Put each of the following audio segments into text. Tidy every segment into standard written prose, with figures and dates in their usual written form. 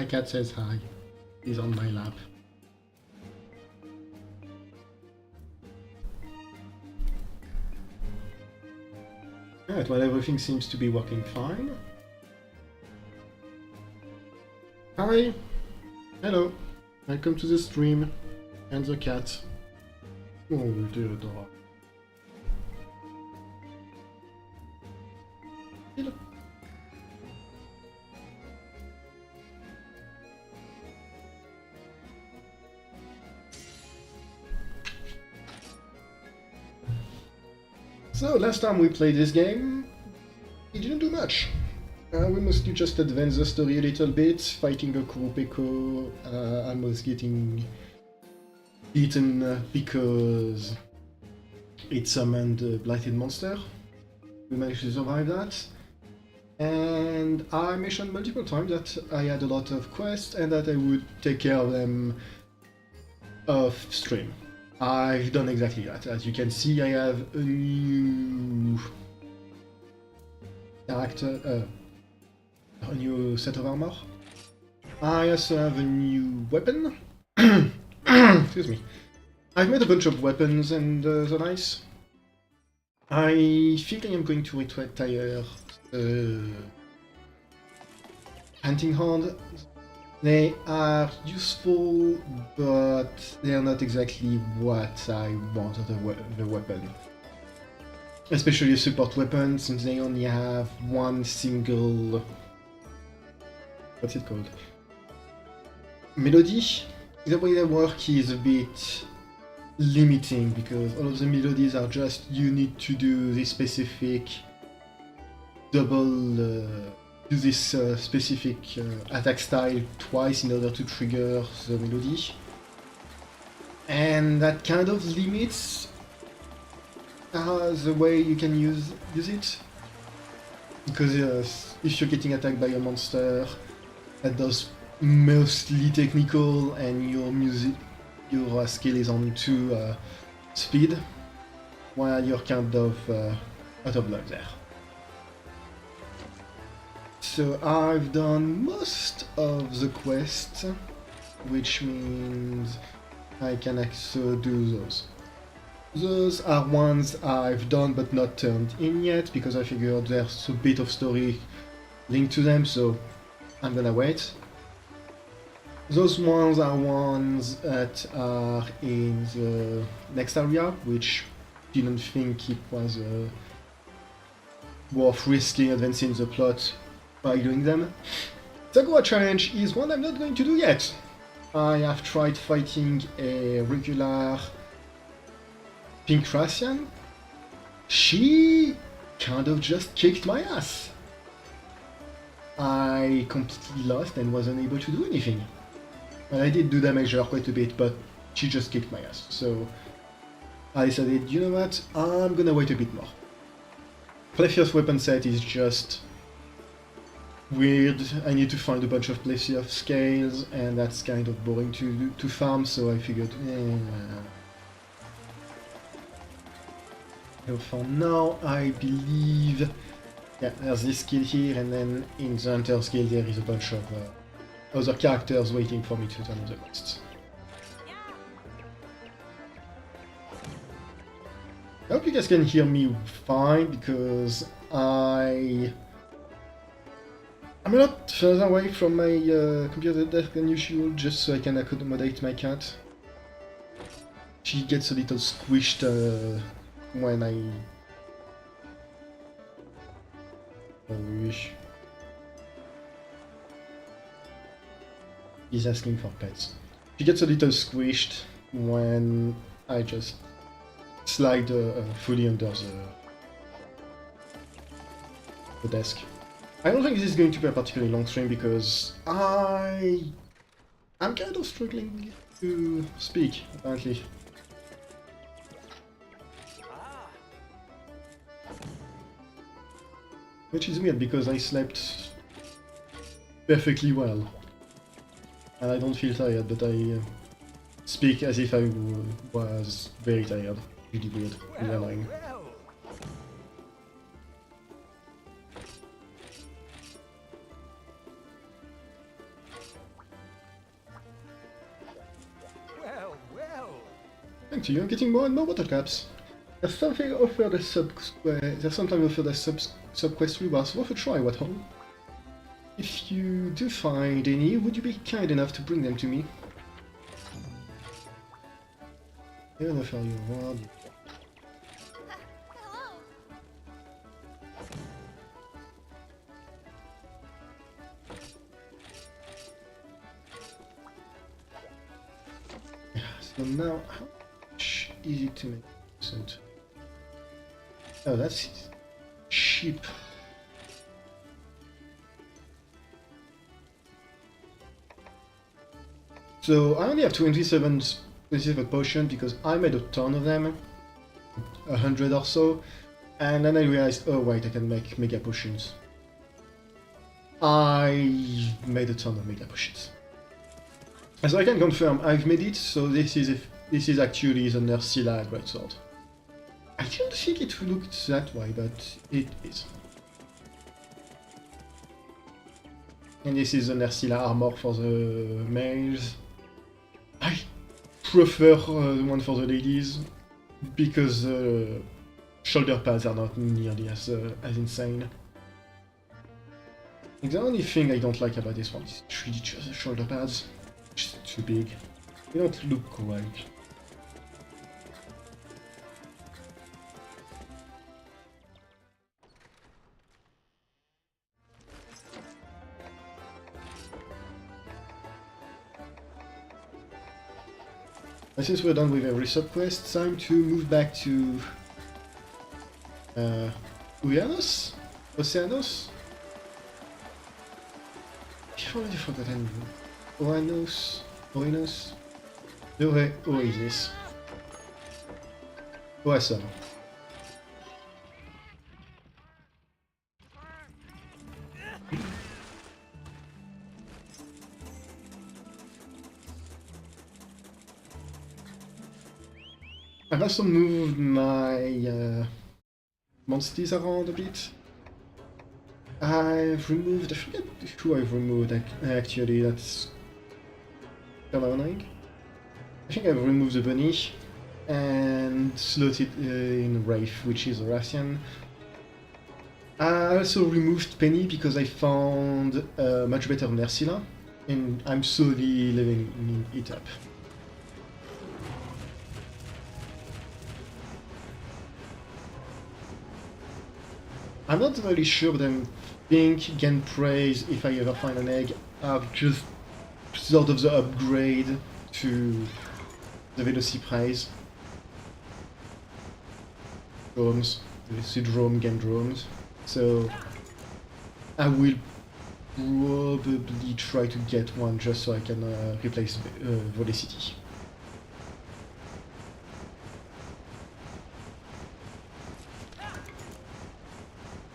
My cat says hi. He's on my lap. Alright, well, everything seems to be working fine. Hi! Hello! Welcome to the stream. And the cat. Oh, dear dog. Hello. So, last time we played this game, we didn't do much. We mostly just advanced the story a little bit, fighting a Kurupeko, almost getting beaten because it summoned a blighted monster. We managed to survive that. And I mentioned multiple times that I had a lot of quests and that I would take care of them off stream. I've done exactly that. As you can see, I have a new character, a new set of armor. I also have a new weapon. Excuse me. I've made a bunch of weapons and they're nice. I think I am going to retire hunting horn. They are useful, but they are not exactly what I want of the weapon. Especially a support weapon, since they only have one single... what's it called? Melody? The way they work is a bit limiting, because all of the melodies are just you need to do this specific do this specific attack style twice in order to trigger the melody. And that kind of limits the way you can use it. Because if you're getting attacked by a monster that does mostly technical and your skill is on 2 speed, while you're kind of out of luck there. So I've done most of the quests, which means I can also do those. Those are ones I've done but not turned in yet, because I figured there's a bit of story linked to them, so I'm gonna wait. Those ones are ones that are in the next area, which didn't think it was worth risking advancing the plot by doing them. The Goa challenge is one I'm not going to do yet. I have tried fighting a regular pink Thracian. She kind of just kicked my ass. I completely lost and wasn't able to do anything. And I did do damage her quite a bit, but she just kicked my ass. So I decided, you know what, I'm gonna wait a bit more. Plethio's weapon set is just weird. I need to find a bunch of Plethio's scales, and that's kind of boring to farm, so I figured, So for now, I believe, yeah, there's this skill here, and then in the Hunter skill there is a bunch of other characters waiting for me to turn on the quests. I hope you guys can hear me fine, because I'm a lot further away from my computer desk than usual, just so I can accommodate my cat. She gets a little squished when I wish. He's asking for pets. She gets a little squished when I just slide fully under the desk. I don't think this is going to be a particularly long stream because I'm kind of struggling to speak, apparently. Which is weird because I slept perfectly well. And I don't feel tired, but I speak as if I was very tired. Really weird, really annoying. talking to you, I'm getting more and more bottle caps. There's something offered as there's sometimes offered as sub-quest rewards worth a try, what ho? If you do find any, would you be kind enough to bring them to me? Even offer you a reward. So now, how much is it to make percent? Oh, that's cheap. So I only have 27 specific potions because I made a ton of them, 100 or so, and then I realized, oh wait, I can make mega potions. I made a ton of mega potions. So I can confirm I've made it, so this is actually the Nerscylla greatsword. I didn't think it looked that way, but it is. And this is the Nerscylla armor for the males. I prefer the one for the ladies, because shoulder pads are not nearly as insane. And the only thing I don't like about this one is really just the shoulder pads. Just too big. They don't look great. And since we're done with every sub-quest, time to move back to Uyanos? Oceanos? I've already forgotten. Oanos? Oinos? Oasis. Awesome. I've also moved my monsters around a bit. I've removed, I forget who I've removed actually, that's kind of annoying. I think I've removed the bunny and slotted in Wraith, which is a Rathian. I also removed Penny because I found a much better Nerscylla, and I'm slowly leveling it up. I'm not really sure, but I think gain praise if I ever find an egg are just sort of the upgrade to the Veloci prize. Drones, Velocidrome, gain drones. So I will probably try to get one just so I can replace Velocity.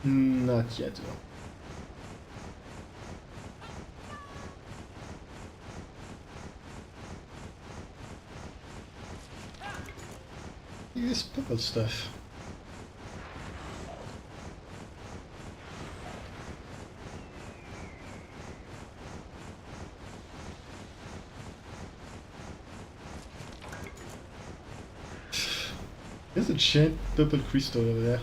Not yet though. This purple stuff. There's a giant purple crystal over there.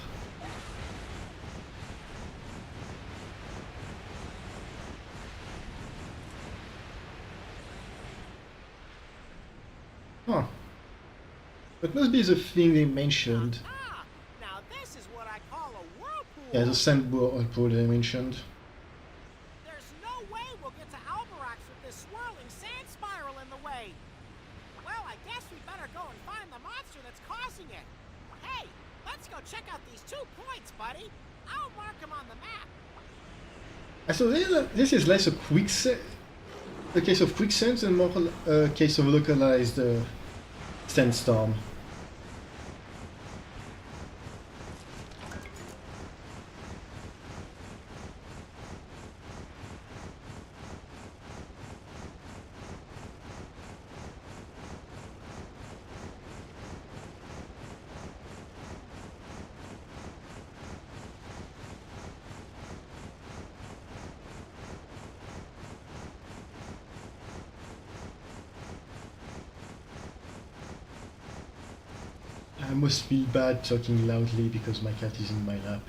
Huh. That must be the thing they mentioned. Now this is what I call a whirlpool. Yeah, the sand whirlpool they mentioned. There's no way we'll get to Alberax with this swirling sand spiral in the way. Well, I guess we better go and find the monster that's causing it. Hey, let's go check out these 2 points, buddy. I'll mark them on the map. So this is less a case of quicksand and more a case of localized sandstorm. I must feel bad talking loudly because my cat is in my lap.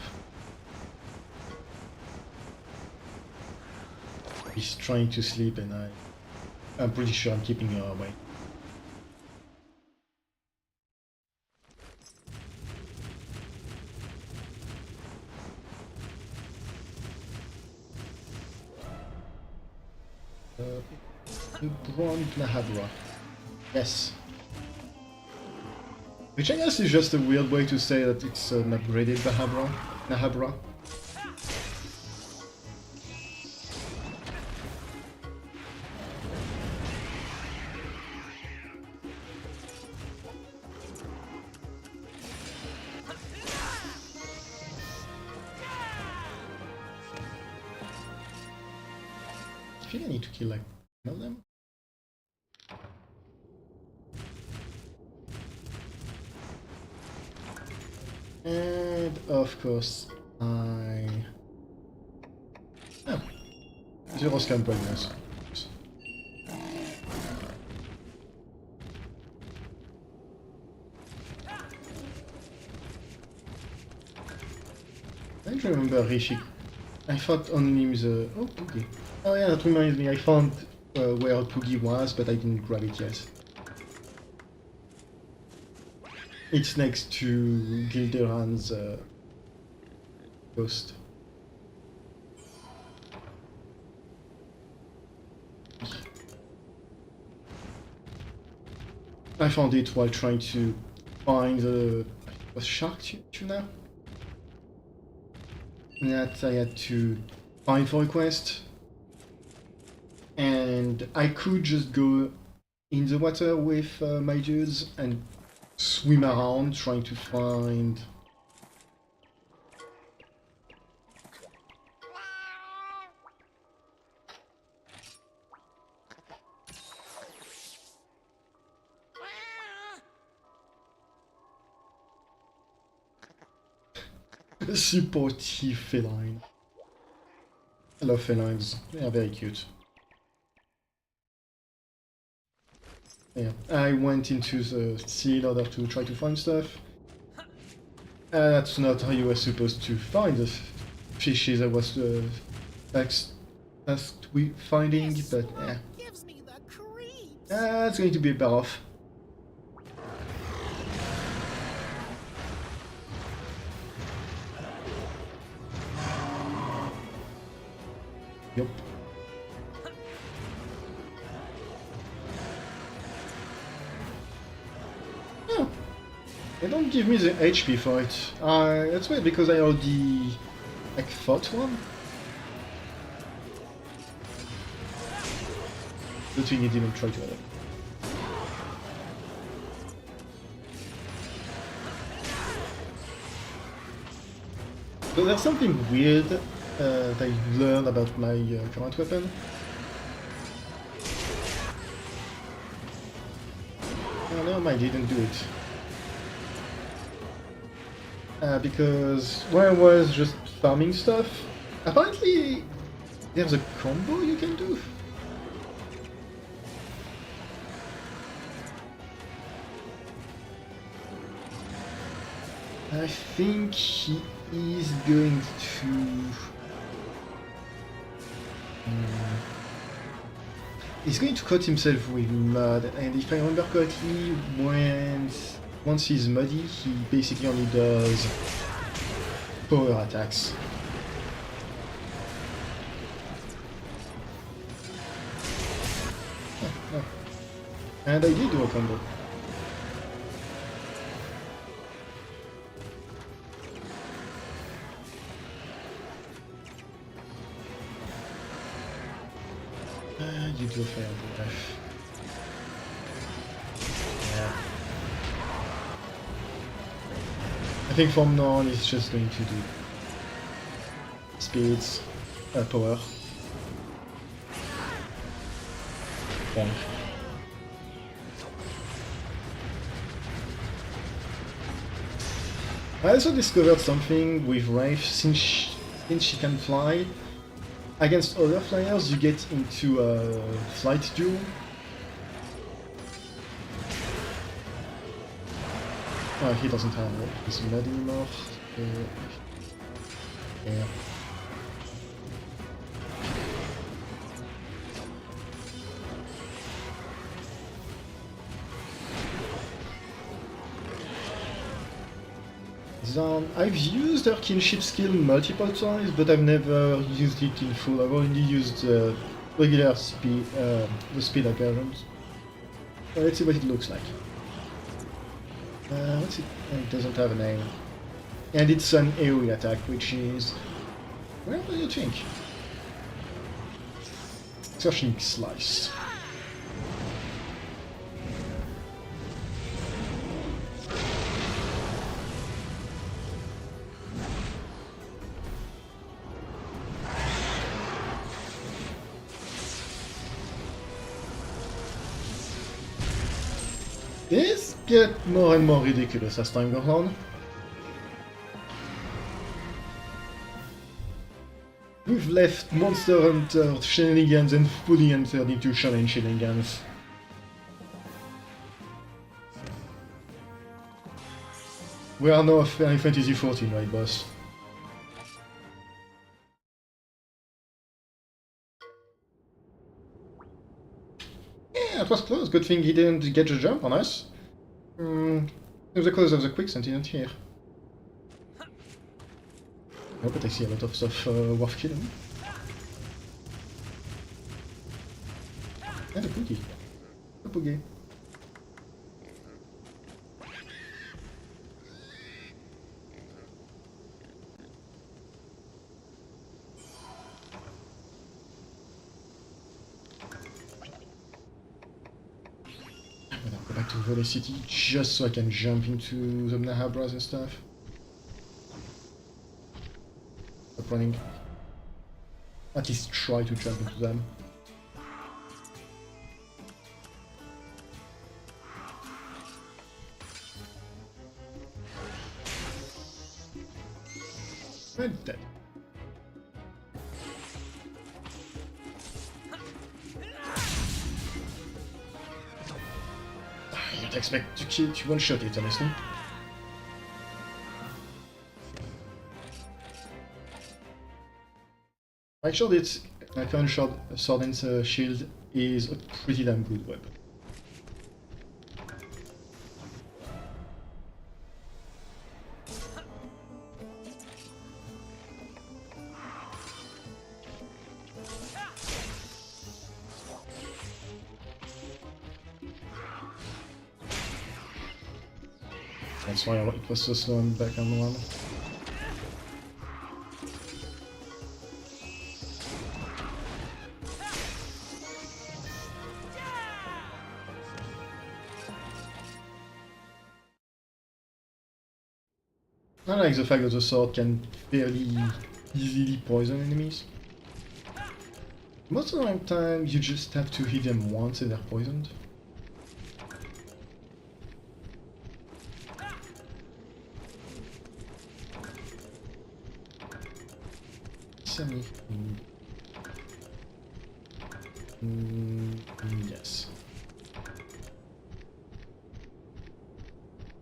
He's trying to sleep and I'm pretty sure I'm keeping her away. Brown Nahabra. Yes. Which I guess is just a weird way to say that it's an upgraded Nahabra. I think I need to kill like 10 of them. And of course, oh, zero scam progress. I don't remember Rishi. I thought only the... Oh, Poogie. Oh yeah, that reminds me, I found where Poogie was, but I didn't grab it yet. It's next to Gilderan's ghost. I found it while trying to find the shark tuna that I had to find for a quest. And I could just go in the water with my dudes and swim around trying to find a supportive feline. I love felines, they are very cute. Yeah, I went into the sea in order to try to find stuff. That's not how you were supposed to find the fishes I was tasked with finding, but yeah. It's going to be a bit off. Yup. Oh, they don't give me the HP for it. That's weird because I already like fought one. The thing he didn't try to add it. So there's something weird that I learned about my current weapon. Oh no, I didn't do it. Because when I was just farming stuff, apparently there's a combo you can do. I think he is going to... He's going to coat himself with mud, and if I remember correctly, once he's muddy, he basically only does power attacks. Oh. And I did do a combo. You do a fair breath. Yeah. I think from now on it's just going to do speeds, power. Bonk. I also discovered something with Wraith, since she can fly. Against other flyers, you get into a flight duel. Oh, he doesn't have his med anymore. Yeah. I've used her kinship skill multiple times, but I've never used it in full. I've only used regular speed, the speed appearance. Let's see what it looks like. What's it? It doesn't have a name. And it's an AoE attack, which is... Where do you think? Searching Slice. This gets more and more ridiculous as time goes on. We've left Monster Hunter shenanigans and fully entered into shonen shenanigans. We are now Final Fantasy XIV, right, boss? Yeah, it was close. Good thing he didn't get the jump on us. It was because of the quicksand isn't here. Oh, but I see a lot of stuff worth killing. And a cookie. A boogie. I'm gonna go back to Valley City just so I can jump into the Nahabras and stuff. Stop running. At least try to jump into them. We're dead. You'd expect to kill to one-shot it, honestly. I'm sure that my current sword and shield is a pretty damn good weapon. That's why it was so slow and back on one. I like the fact that the sword can fairly easily poison enemies. Most of the time you just have to hit them once and they're poisoned. Yes.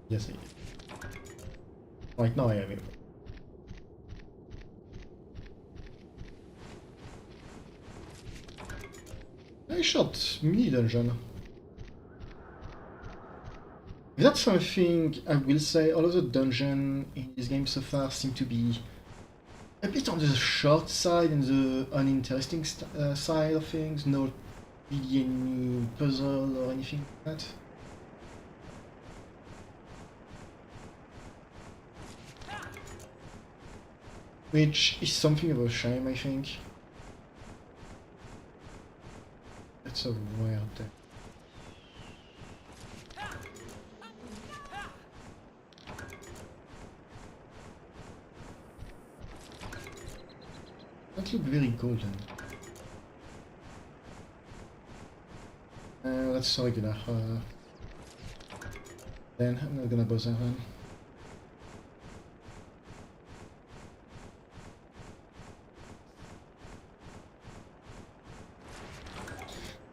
Yes, I did. Right now I am here. I shot mini dungeon. That's something I will say. All of the dungeons in this game so far seem to be a bit on the short side and the uninteresting side of things. Not really any puzzle or anything like that. Which is something of a shame, I think. That's a weird thing. That look very golden. That's regular. Then I'm not gonna bother then.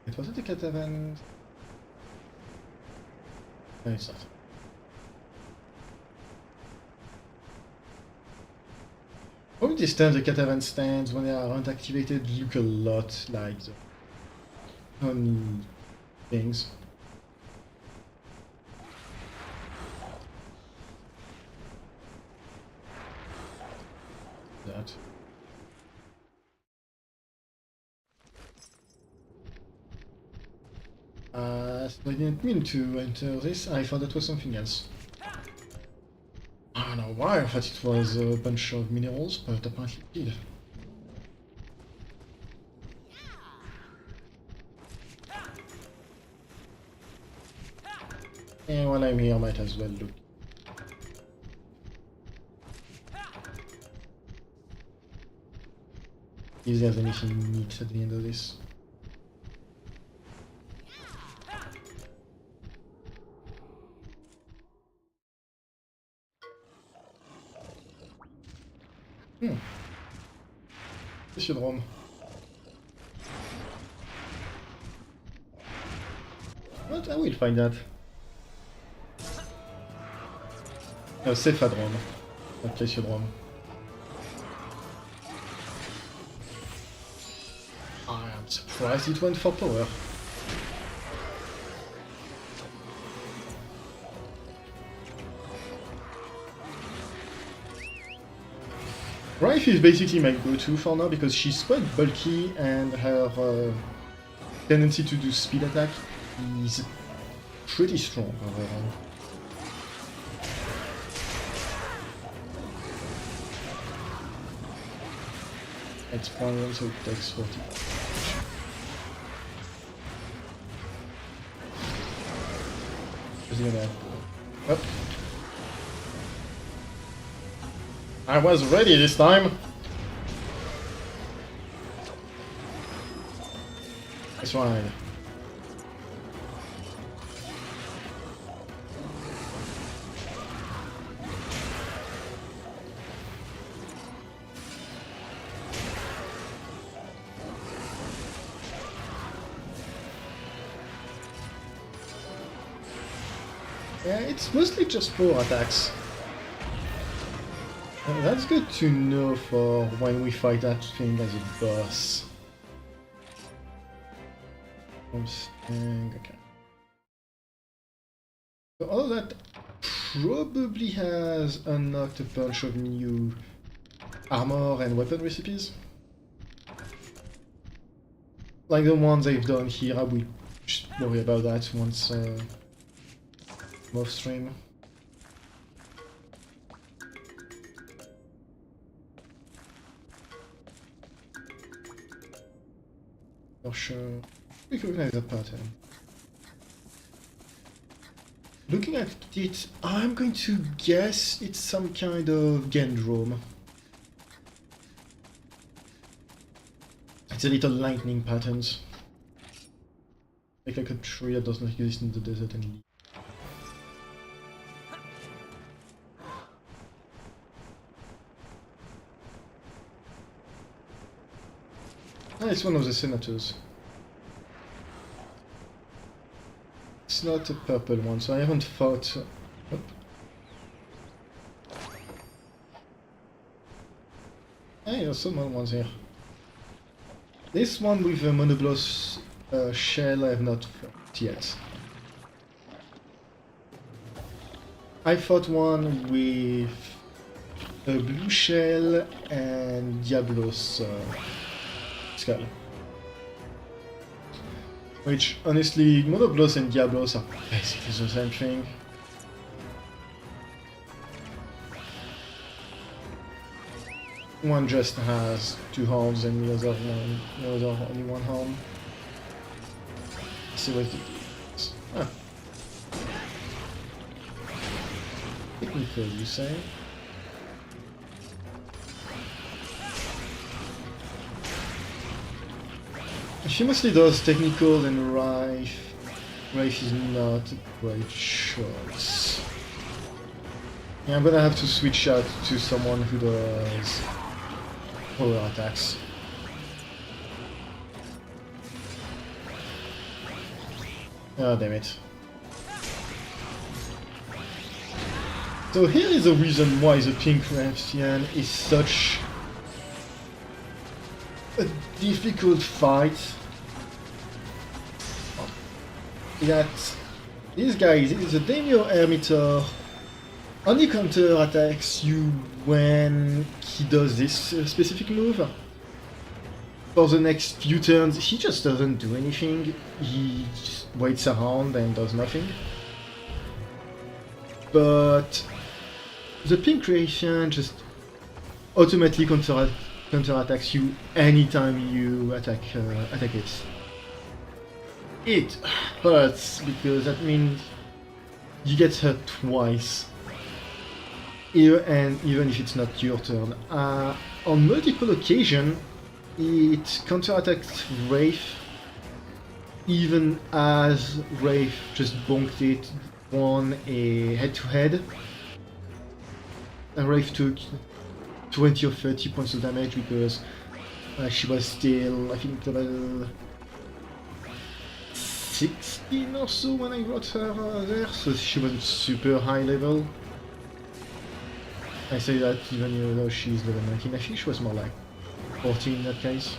It was it a catavan? No, it's not. Probably these times the catavan stands when they aren't activated look a lot like the honey things. That. So I didn't mean to enter this. I thought that was something else. I don't know why I thought it was a bunch of minerals, but apparently it did. And while I'm here, I might as well look. If there's anything neat at the end of this. Monsieur Drome. What? I will find that. No, c'est Fadrome. Not Monsieur Drome. I am surprised it went for power. Rife is basically my go-to for now because she's quite bulky and her tendency to do speed attack is pretty strong overall. It's power, so it takes 40. Just gonna up. I was ready this time. That's right. Yeah, it's mostly just 4 attacks. That's good to know for when we fight that thing as a boss. Okay. So all that probably has unlocked a bunch of new armor and weapon recipes. Like the ones they've done here, I will just worry about that once off stream. For sure. We recognize that pattern. Looking at it, I'm going to guess it's some kind of Gendrome. It's a little lightning patterns. Like a tree that does not exist in the desert and it's one of the senators. It's not a purple one, so I haven't fought. Hey, there's some other ones here. This one with a monobloss shell I have not fought yet. I fought one with a blue shell and Diablos skull. Which, honestly, monobloss and Diablos are basically the same thing. One just has 2 horns and the other only 1 horn. Let's see what it is. Ah. Technical, you say? She mostly does technical and Rife. Rife is not a great choice. Yeah, I'm gonna have to switch out to someone who does power attacks. Oh, damn it. So here is the reason why the pink Raffian is such a difficult fight. That this guy is a Daimyo Ermitor. Only counter attacks you when he does this specific move. For the next few turns, he just doesn't do anything. He just waits around and does nothing. But the pink creation just automatically counterattacks you anytime you attack it. It hurts because that means you get hurt twice. And even if it's not your turn. On multiple occasions, it counterattacks Wraith even as Wraith just bonked it on a head-to-head. And Wraith took 20 or 30 points of damage because she was still, I think, level 16 or so when I brought her there, so she wasn't super high level. I say that even though she's level 19, I think she was more like 14 in that case.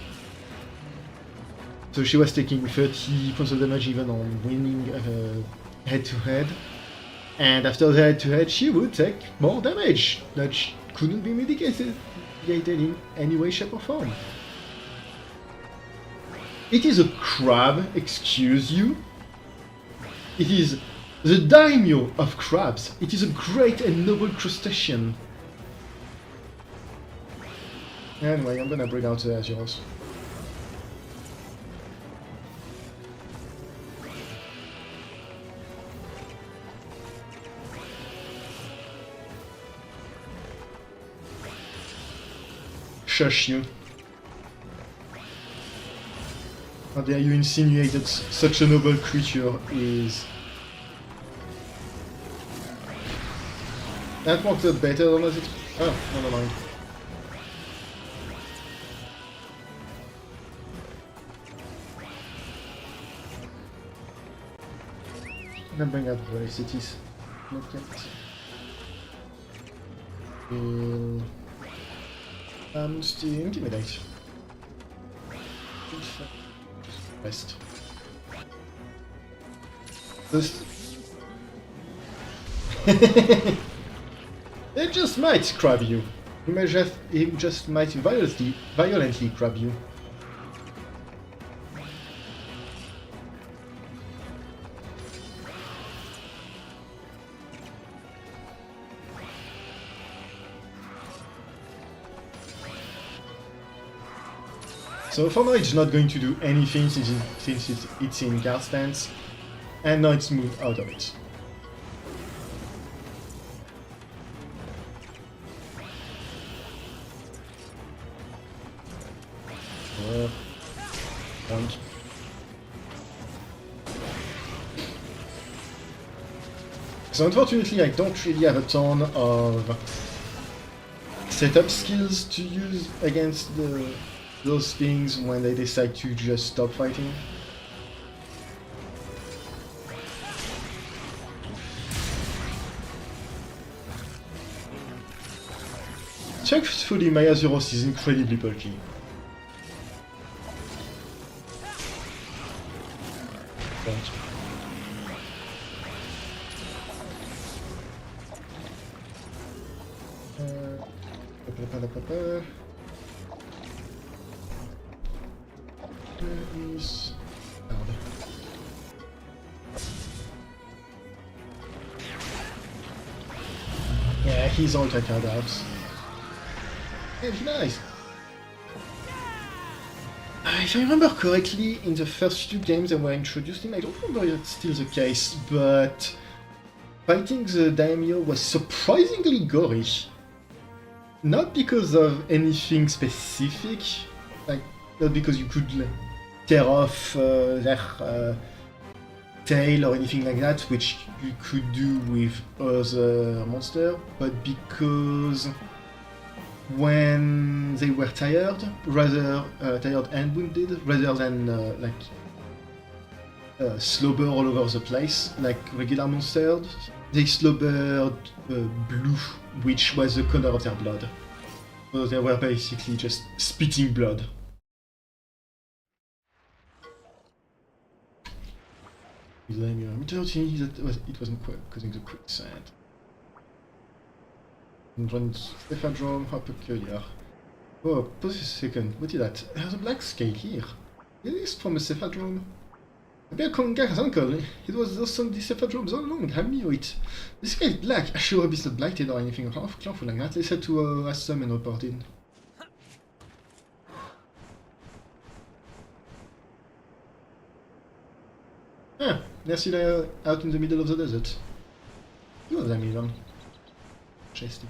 So she was taking 30 points of damage even on winning head-to-head. And after the head-to-head, she would take more damage that couldn't be mitigated in any way, shape or form. It is a crab, excuse you. It is the daimyo of crabs. It is a great and noble crustacean. Anyway, I'm gonna bring out the Azuros. Shush you. How dare you insinuate that such a noble creature is... That worked out better than as it... Oh, never mind. I'm gonna bring out the cities. Not yet. Still intimidate. Rest. This. It just might grab you. He just might violently grab you. So for now it's not going to do anything since it's in guard stance, and now it's moved out of it. Point. So unfortunately I don't really have a ton of setup skills to use against those things when they decide to just stop fighting. Truthfully, my Azuros is incredibly bulky. Yeah, he's all taken out. Yeah, nice. If I remember correctly, in the first few games that were introduced in, I don't remember if it's still the case, but fighting the daimyo was surprisingly gory. Not because of anything specific, like not because you could tear off their tail or anything like that, which you could do with other monsters, but because when they were tired, rather tired and wounded, rather than slobber all over the place like regular monsters, they slobbered blue, which was the color of their blood. So they were basically just spitting blood. I'm 13, it wasn't causing the quicksand. And run Cephadrome, how peculiar. Oh, pause a second, what is that? There's a black scale here. Is this from a Cephadrome? Maybe a Konga's uncle. It was also the Cephadromes all along, I knew it. This guy is black. I sure hope he's not blighted or anything harmful like that. Let's head to Assam and report in. Ah, Nersila out in the middle of the desert. Two of them even. Interesting.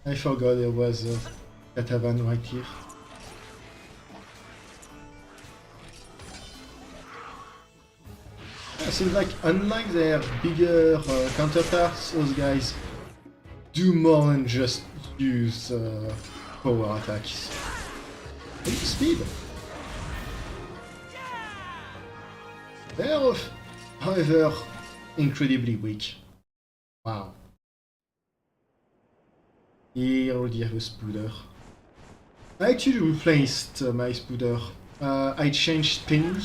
I forgot there was a Katavan right here. It seems like unlike their bigger counterparts, those guys do more than just use power attacks. And speed. They're, however, incredibly weak. Wow. He already have a Spooder. I actually replaced my Spooder. I changed Penny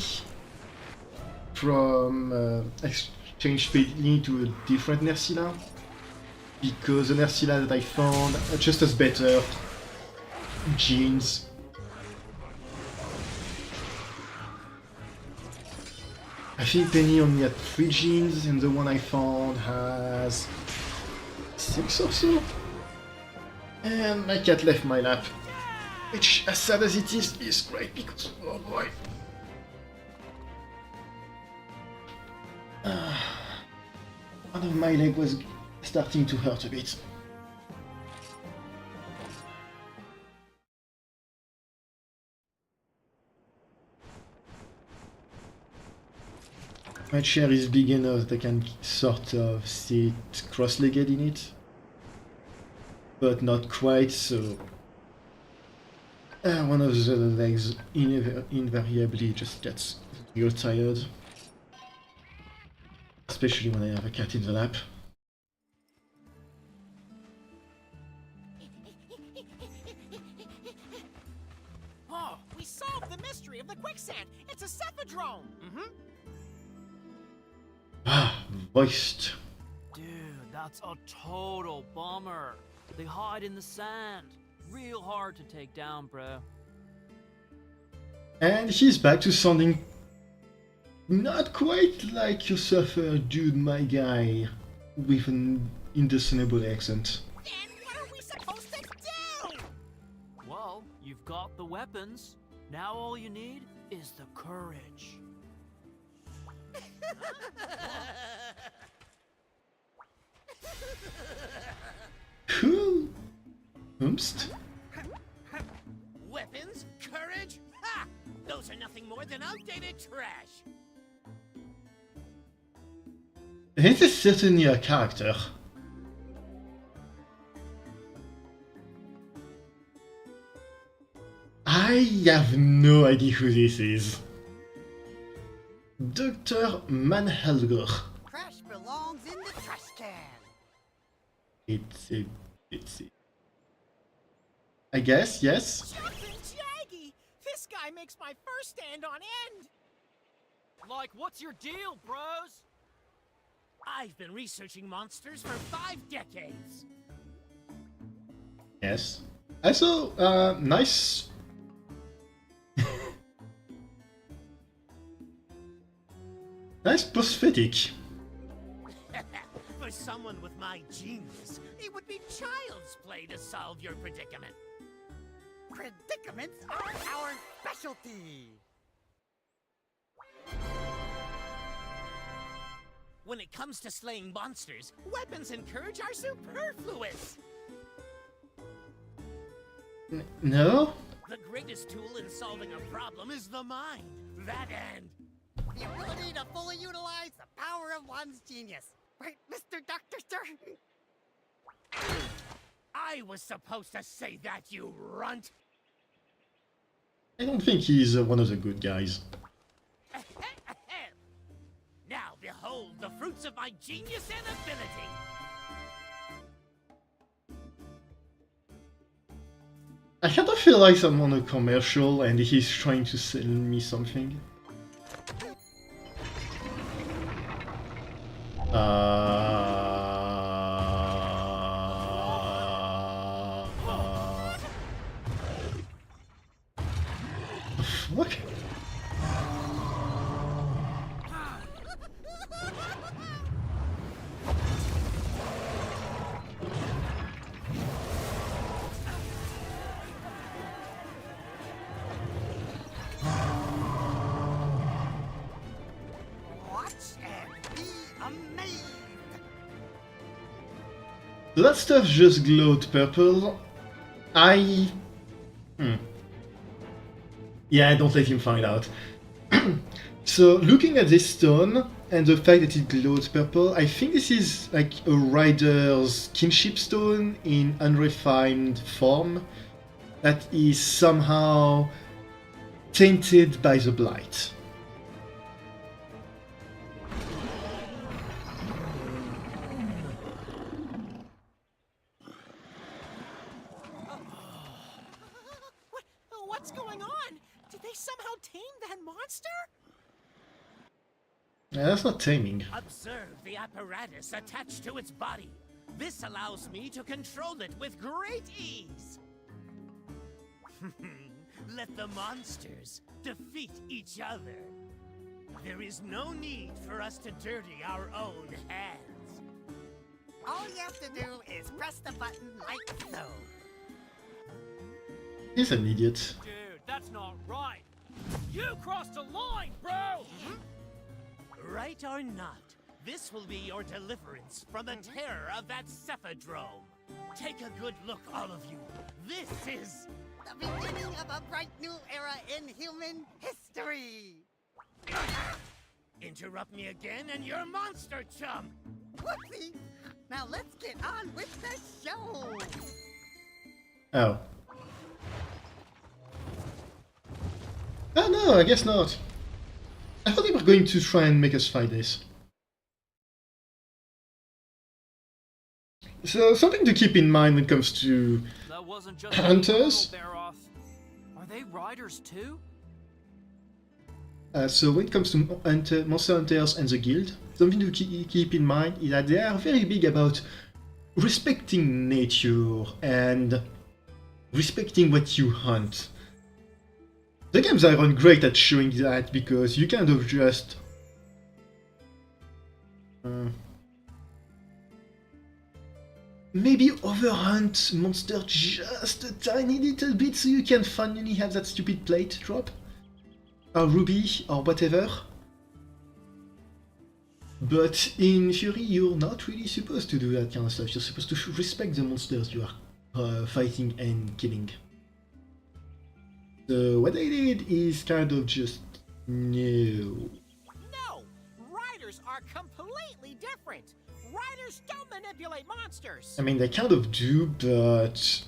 from changed Penny to a different Nersila because the Nersila that I found just as better genes. I think Penny only had 3 genes and the one I found has 6 or so. And my cat left my lap, which, as sad as it is great because, oh boy. One of my legs was starting to hurt a bit. My chair is big enough that I can sort of sit cross-legged in it. But not quite, so one of the legs invariably just gets real tired. Especially when I have a cat in the lap. Oh, we solved the mystery of the quicksand! It's a Cephadrome! Ah, voiced. Dude, that's a total bummer. They hide in the sand. Real hard to take down, bro. And he's back to sounding not quite like your surfer dude, my guy, with an indiscernible accent. Then what are we supposed to do? Well, you've got the weapons. Now all you need is the courage. Who? Umst? Weapons? Courage? Ha! Those are nothing more than outdated trash! This is certainly a character. I have no idea who this is. Dr. Manhelger. Trash belongs in the trash can! It's I guess, yes. Jumpin' Jaggy! This guy makes my fur stand on end! Like, what's your deal, bros? I've been researching monsters for 5 decades! Yes. Also, nice. Nice prosthetic. For someone with my genius, it would be child's play to solve your predicament. Predicaments are our specialty! When it comes to slaying monsters, weapons and courage are superfluous! No? The greatest tool in solving a problem is the mind. That and the ability to fully utilize the power of one's genius. Right, Mr. Dr. Sir? I was supposed to say that, you runt! I don't think he's one of the good guys. Now behold the fruits of my genius and ability! I kind of feel like I'm on a commercial and he's trying to sell me something. Fuck? Watch and be amazed. That stuff just glowed purple. Yeah, don't let him find out. So, looking at this stone and the fact that it glows purple, I think this is like a rider's kinship stone in unrefined form that is somehow tainted by the blight. What's going on? Did they somehow tame that monster? Yeah, that's not taming. Observe the apparatus attached to its body. This allows me to control it with great ease. Let the monsters defeat each other. There is no need for us to dirty our own hands. All you have to do is press the button like so. He's an idiot. Dude, that's not right. You crossed a line, bro! Right or not, this will be your deliverance from the terror of that Cephadrome. Take a good look, all of you. This is The beginning of a bright new era in human history. Interrupt me again and you're monster chump! Whoopsie! Now let's get on with the show. Oh. Oh no, I guess not. I thought they were going to try and make us fight this. So, something to keep in mind when it comes to That wasn't just hunters. Are they riders too? So when it comes to monster hunters and the guild, something to keep in mind is that they are very big about respecting nature and respecting what you hunt. The games are great at showing that because you kind of just maybe overhunt monster just a tiny little bit so you can finally have that stupid plate drop. Or ruby, or whatever. But in theory, you're not really supposed to do that kind of stuff. You're supposed to respect the monsters you are fighting and killing. So what they did is kind of just no. No! Riders are completely different! Riders don't manipulate monsters! I mean, they kind of do, but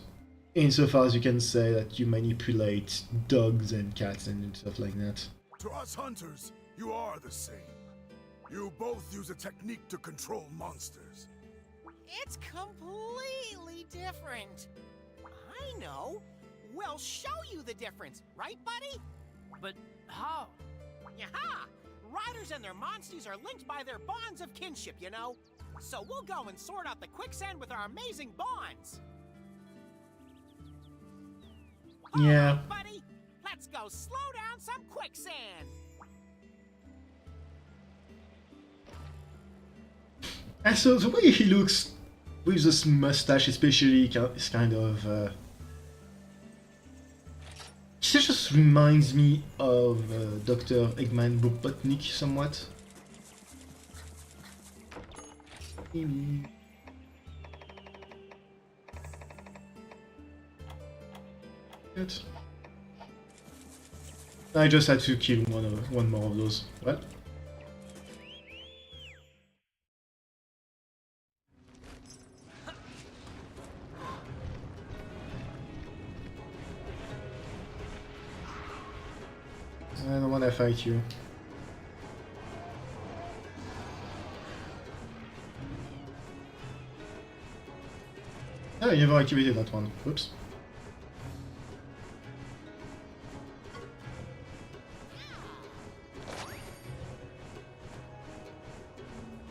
insofar as you can say that you manipulate dogs and cats and stuff like that. To us hunters, you are the same. You both use a technique to control monsters. It's completely different. I know. We'll show you the difference, right, buddy? But how? Yaha! Riders and their monsties are linked by their bonds of kinship, you know? So we'll go and sort out the quicksand with our amazing bonds. Yeah. Alright, buddy. Let's go slow down some quicksand. And so the way he looks with this mustache especially is kind of he just reminds me of Dr. Eggman Robotnik somewhat. Good. I just had to kill one more of those. What? I don't want to fight you. Oh, you never activated that one. Oops.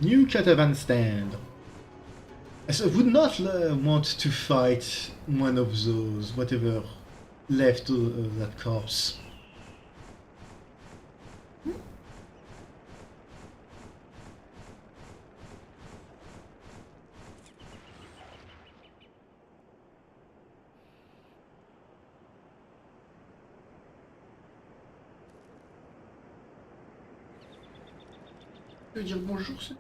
New catavan stand. I would not want to fight one of those, whatever left of that corpse. Je veux dire bonjour, c'est...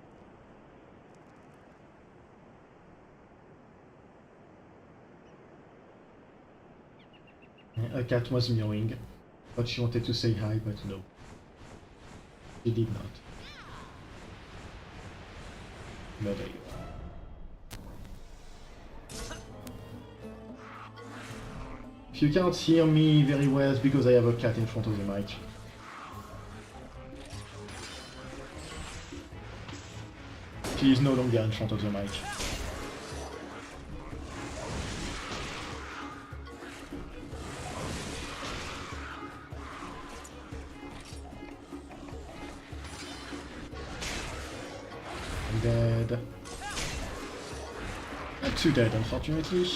A cat was meowing. Thought she wanted to say hi, but no. She did not. No, there you are. If you can't hear me very well, it's because I have a cat in front of the mic. She is no longer in front of the mic. I'm dead. Not too dead, unfortunately.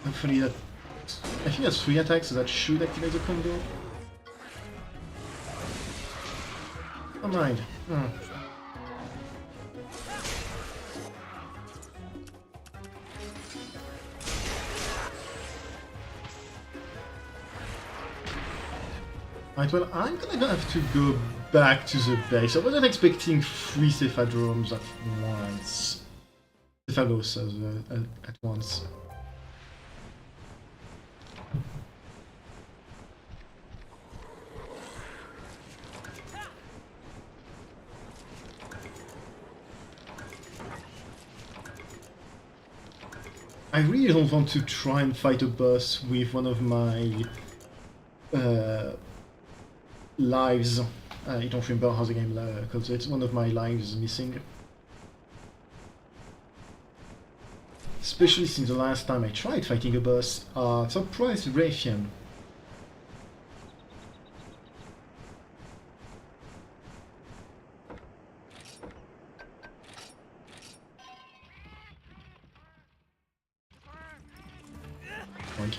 Hopefully that... I think that's 3 attacks, so that should activate the combo. Oh mind. Right, well, I'm gonna have to go back to the base. I wasn't expecting 3 cephadromes at once. Cephalos at once. I really don't want to try and fight a boss with one of my lives. I don't remember how the game calls it. One of my lives missing. Especially since the last time I tried fighting a boss, surprised Raytheon. Point.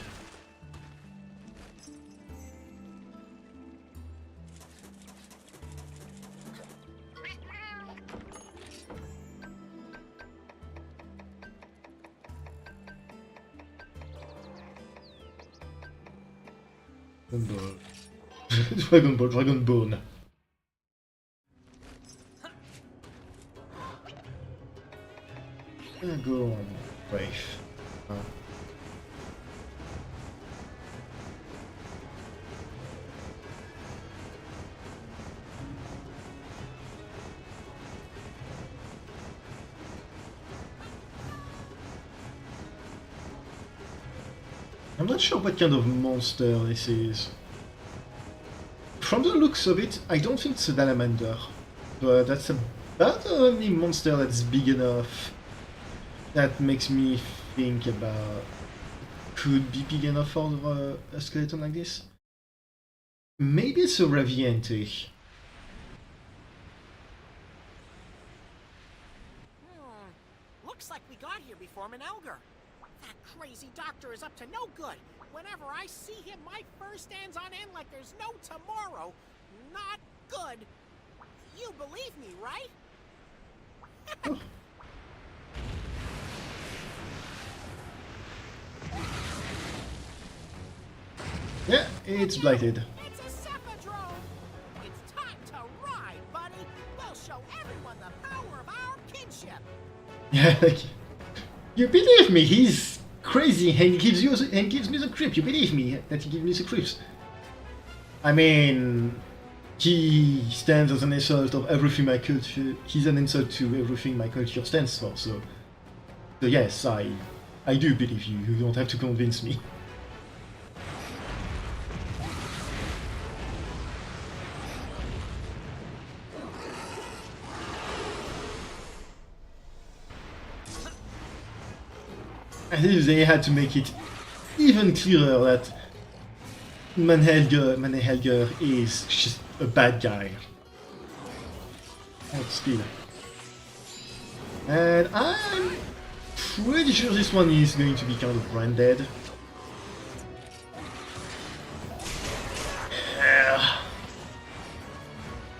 Dragon Ball, Dragon Bone. Go on, Brave. I'm not sure what kind of monster this is. From the looks of it, I don't think it's a salamander, but that's about the only monster that's big enough that makes me think about could be big enough for a skeleton like this. Maybe it's a Raviente. Looks like we got here before Menelger. That crazy doctor is up to no good. Whenever I see him, my fur stands on end like there's no tomorrow. Not good. You believe me, right? Yeah, it's blighted. It's a cephadrome. It's time to ride, buddy. We'll show everyone the power of our kinship. Yeah, like, you believe me, he's crazy and gives me the creep. You believe me that he gives me the creeps. I mean, he stands as an insult of everything my culture. He's an insult to everything my culture stands for. So yes, I do believe you. You don't have to convince me. I think they had to make it even clearer that Manhelger is just a bad guy. Oh, speed. And I'm pretty sure this one is going to be kind of brain dead.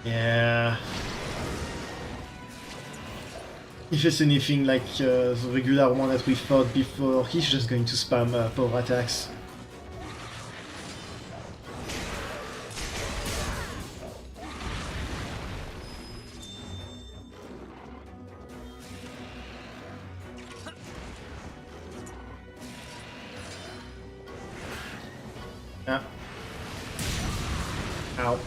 Yeah. If it's anything like the regular one that we fought before, he's just going to spam power attacks. Ah. Ow.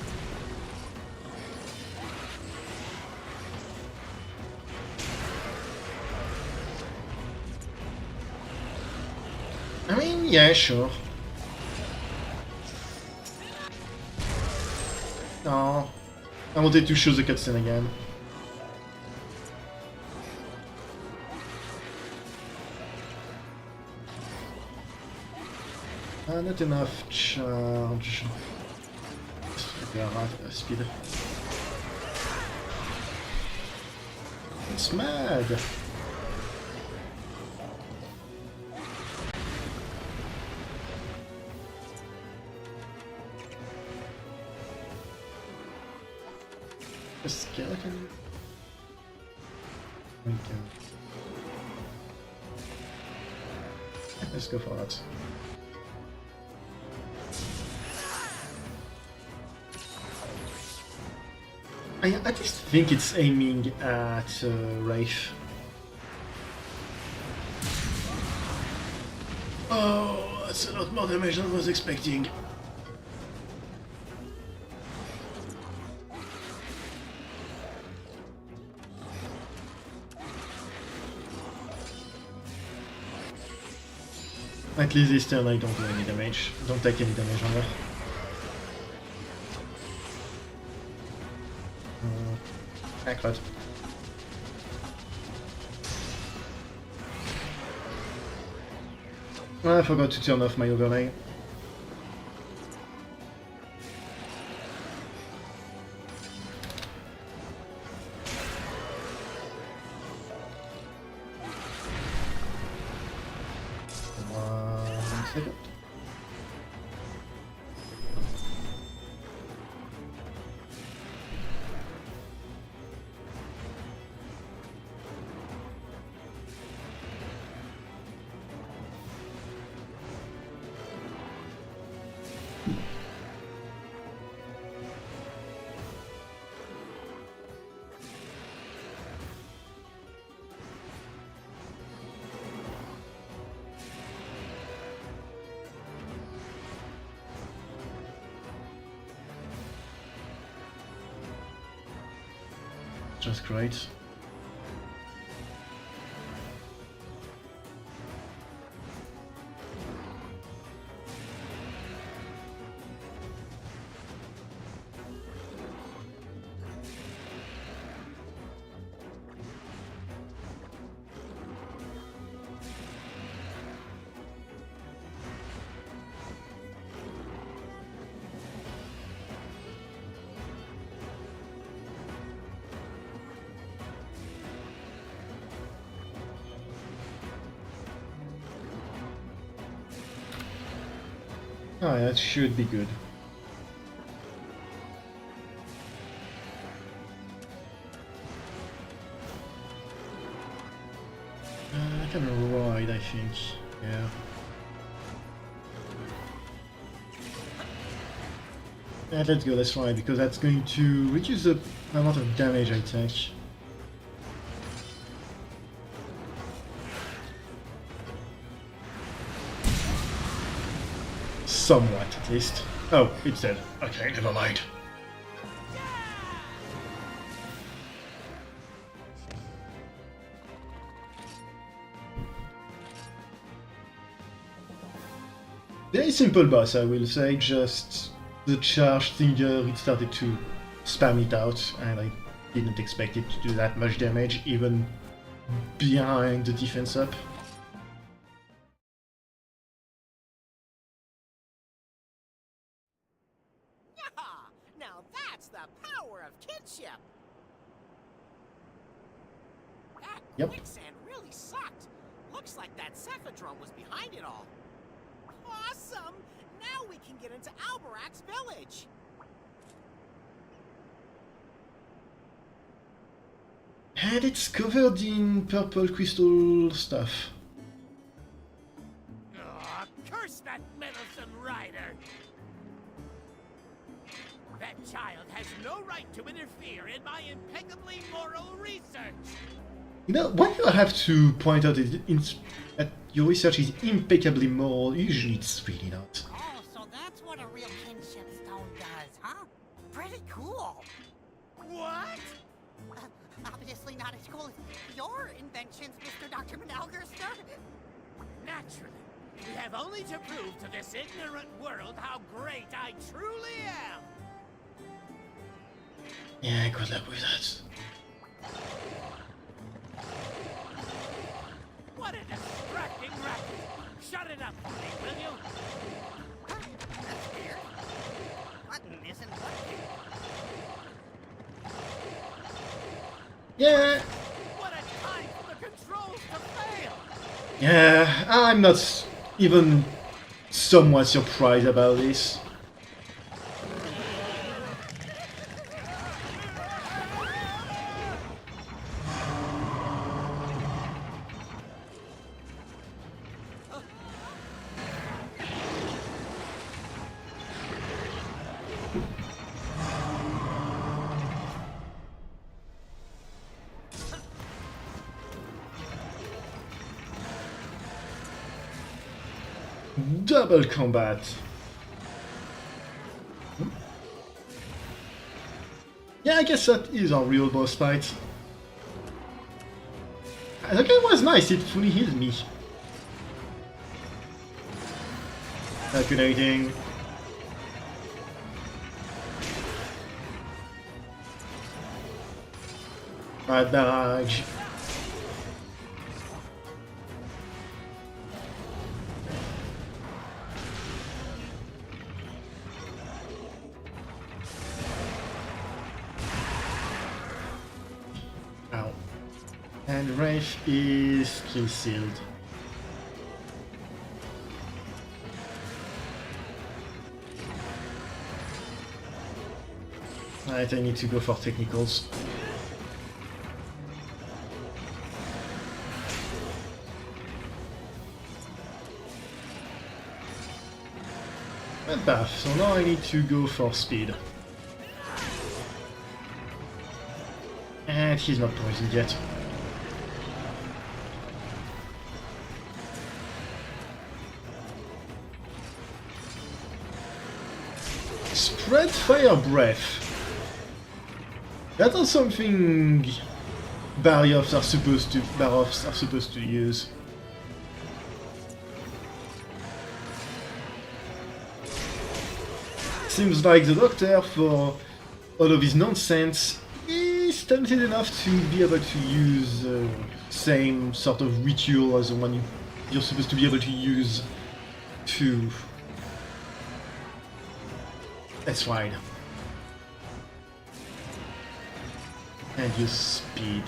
I mean, yeah, sure. No. I wanted to show the cutscene again. Not enough charge. Speed. It's mad. A skeleton? Okay. Let's go for that. I just think it's aiming at Wraith. Oh, that's a lot more damage than I was expecting. At least this turn I don't do any damage. Don't take any damage on her. Backward. I forgot to turn off my overlay. One second. Just great. Oh, that should be good. I can ride, I think. Yeah. Yeah, let's go, let's ride, because that's going to reduce the amount of damage I take. Somewhat, at least. Oh, it's dead. Okay, never mind. Very simple boss, I will say, just the charge thinger, it started to spam it out, and I didn't expect it to do that much damage, even behind the defense up. Yep. Quicksand really sucked. Looks like that Cephadrome was behind it all. Awesome! Now we can get into Albarak's village. And it's covered in purple crystal stuff. Oh, curse that meddlesome rider! That child has no right to interfere in my impeccably moral research! You know, why do I have to point out that your research is impeccably moral? Usually it's really not. Oh, so that's what a real kinship stone does, huh? Pretty cool. What? Obviously not as cool as your inventions, Mr. Dr. Manalgerster. Naturally. We have only to prove to this ignorant world how great I truly am! Yeah, good luck with that. What a distracting racket! Shut it up for me, will you? That's weird. Button isn't working. Yeah, What a time for the controls to fail! yeah, I'm not even somewhat surprised about this. Double combat. Yeah, I guess that is our real boss fight. The game was nice, it fully healed me. Calculating. Right barrage. Ow. And Wraith is kill sealed. Right, I need to go for technicals. And bath, so now I need to go for speed. And he's not poisoned yet. Spread fire breath. That is something barriers are supposed to use. Seems like the Doctor, for all of his nonsense, is talented enough to be able to use same sort of ritual as the one you're supposed to be able to use to... That's fine. And use speed.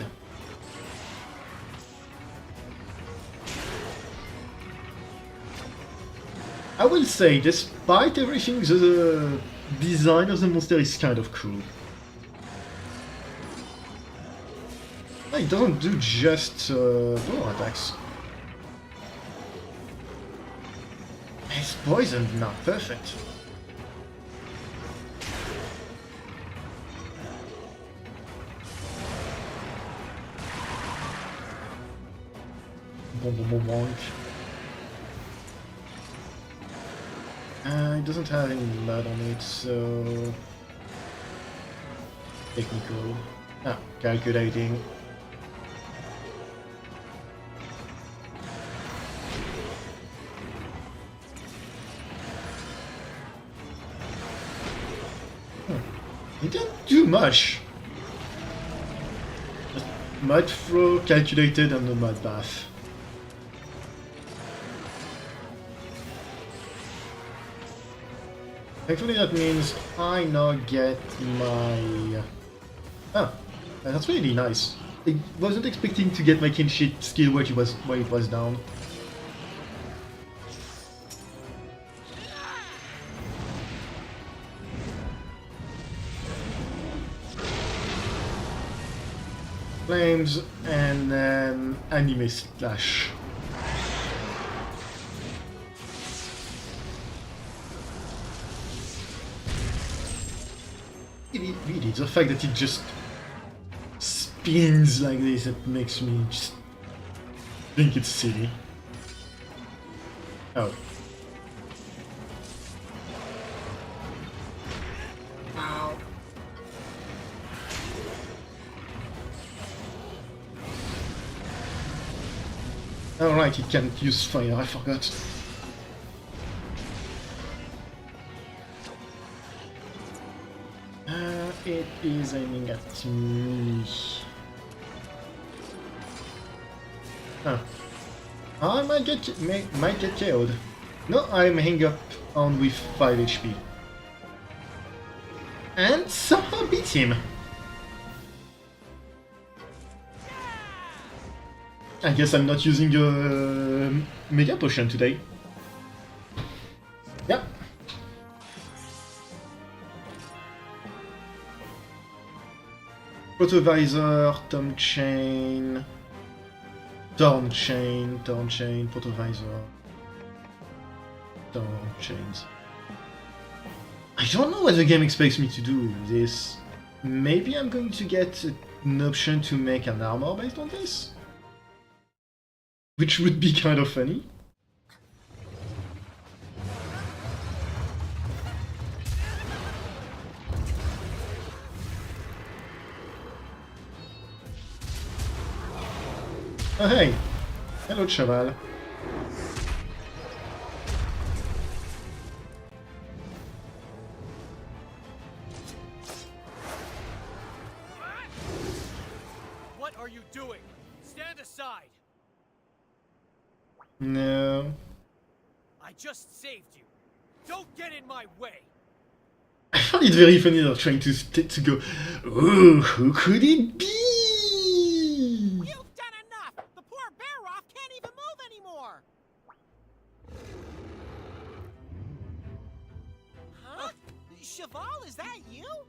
I will say, despite everything, the design of the monster is kind of cool. It doesn't do just door attacks. It's poisoned, not perfect. Bonk. It doesn't have any blood on it, so... Technical. Calculating. It didn't do much. Just mud throw, calculated, and the mud bath. Thankfully that means I now get my... Oh, that's really nice. I wasn't expecting to get my kinship skill while it was down. Flames and then anime slash. Really, the fact that it just spins like this, it makes me just think it's silly. Oh. Ow. Alright, it can't use fire, I forgot. It is aiming at me. Huh. I might get killed. No, I'm hanging up on with 5 HP. And somehow beat him. I guess I'm not using a Mega Potion today. Yep. Protovisor, Torn Chain, Protovisor, Torn Chains. I don't know what the game expects me to do with this. Maybe I'm going to get an option to make an armor based on this? Which would be kind of funny. Oh hey! Hello, Chaval. What are you doing? Stand aside! No. I just saved you. Don't get in my way! I found it very funny they're trying to go, ooh, who could it be? You've done enough! The poor Bearoff can't even move anymore! Huh? Cheval, is that you?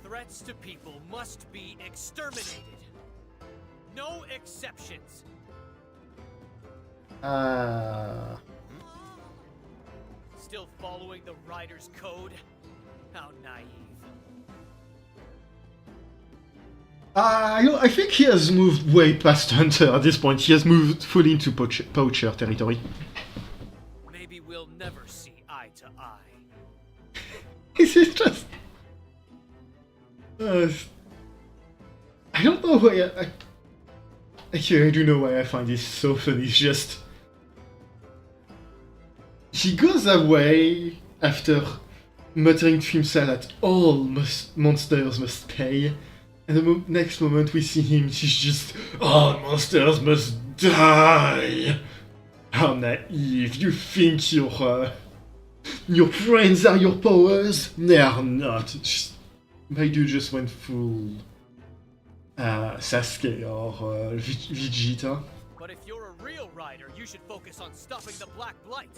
Threats to people must be exterminated. No exceptions. Still following the Rider's code? How naive. I think he has moved way past Hunter at this point. He has moved fully into poacher territory. Maybe we'll never see eye to eye. This is just... I don't know why Actually, I do know why I find this so funny. It's just... He goes away after muttering to himself that all monsters must pay. And the next moment we see him, he's just... All monsters must die! How naive. You think your friends are your powers? They are not. My dude just went full... Sasuke or Vegeta. But if you're a real rider, you should focus on stopping the Black Blight.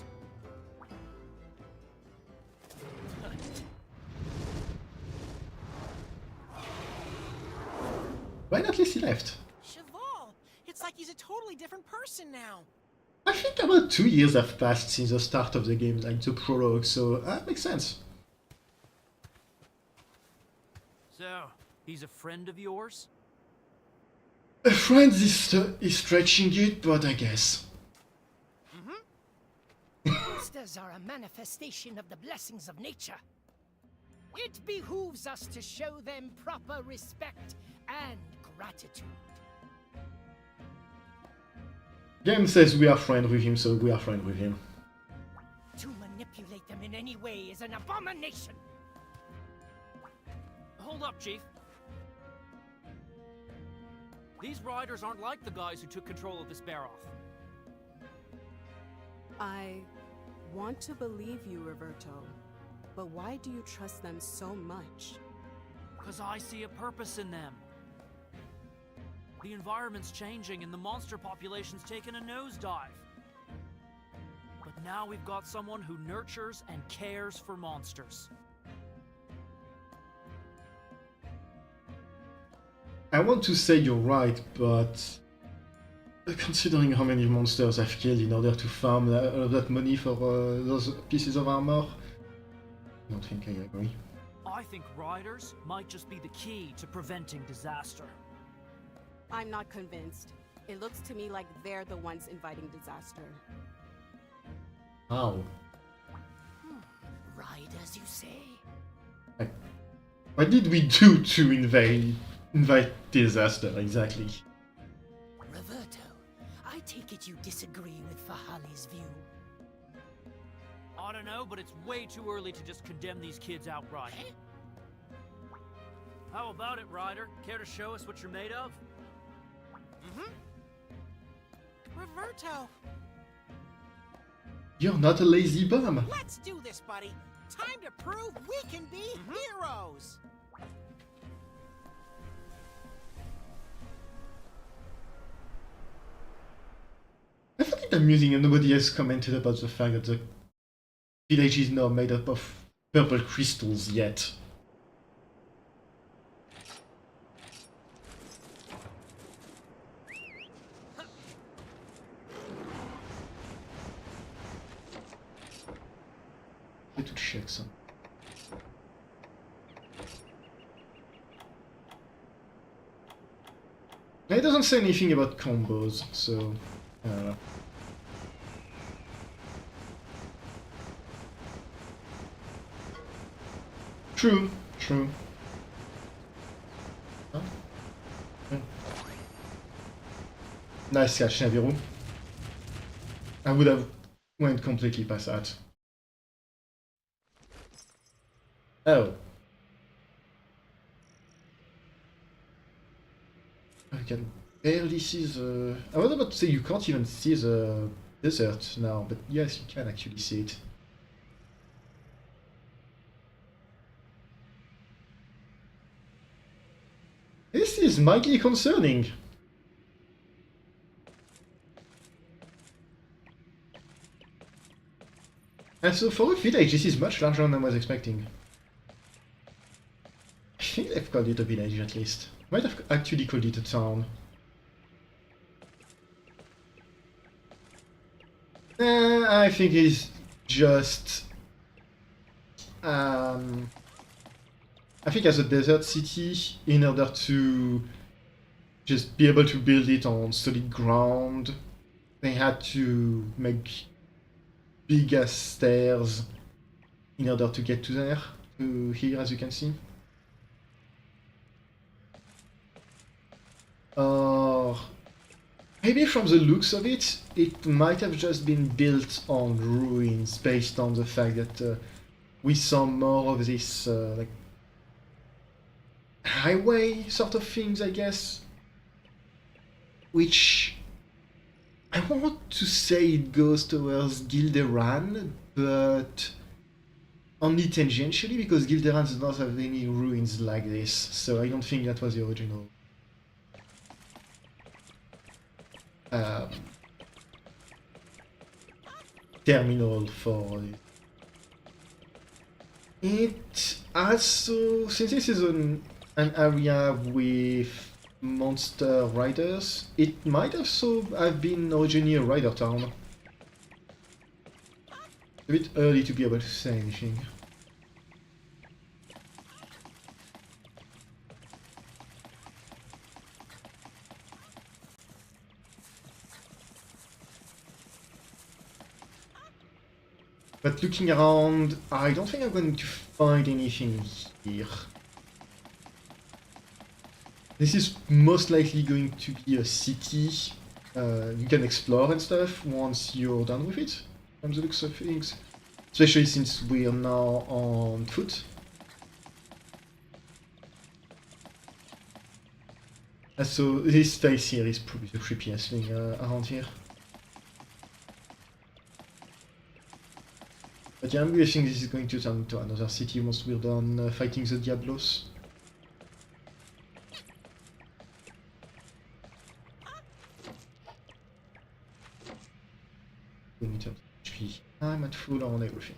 Why not least he left? Cheval! It's like he's a totally different person now. I think about 2 years have passed since the start of the game, like the prologue, so that makes sense. So, he's a friend of yours? A friend is stretching it, but I guess. Monsters are a manifestation of the blessings of nature. It behooves us to show them proper respect and gratitude. Game says we are friends with him, so we are friends with him. To manipulate them in any way is an abomination. Hold up, Chief. These riders aren't like the guys who took control of this Bearoff. I want to believe you, Roberto, but why do you trust them so much? 'Cause I see a purpose in them. The environment's changing and the monster population's taken a nosedive. But now we've got someone who nurtures and cares for monsters. I want to say you're right, but considering how many monsters I've killed in order to farm all of that money for those pieces of armor, I don't think I agree. I think riders might just be the key to preventing disaster. I'm not convinced. It looks to me like they're the ones inviting disaster. How? Right as you say. What did we do to invite disaster, exactly? Roberto, I take it you disagree with Fahali's view. I don't know, but it's way too early to just condemn these kids outright. How about it, Ryder? Care to show us what you're made of? Roberto, You're not a lazy bum! let's do this, buddy. Time to prove we can be heroes. I find it amusing and nobody has commented about the fact that the village is now made up of purple crystals yet. I need to check some. It doesn't say anything about combos, so I don't know. True, true. Huh? Yeah. Nice catch, Naviru. I would have went completely past that. Oh. I can barely see the... I was about to say you can't even see the desert now, but yes, you can actually see it. This is mildly concerning. And so for a village, this is much larger than I was expecting. I think they've called it a village at least. Might have actually called it a town. I think it's just... I think as a desert city, in order to just be able to build it on solid ground, they had to make big ass stairs in order to get to there, to here as you can see. Or maybe from the looks of it, it might have just been built on ruins based on the fact that we saw more of this like highway sort of things, I guess. Which I want to say it goes towards Gilderan, but only tangentially because Gilderan does not have any ruins like this, so I don't think that was the original terminal for it. It also, since this is an area with monster riders, it might also have been originally a rider town. A bit early to be able to say anything. But looking around, I don't think I'm going to find anything here. This is most likely going to be a city you can explore and stuff once you're done with it, from the looks of things. Especially since we are now on foot. So this face here is probably the creepiest thing around here. But yeah, I'm guessing this is going to turn into another city once we're done fighting the Diablos. in terms of HP. I'm at full on everything.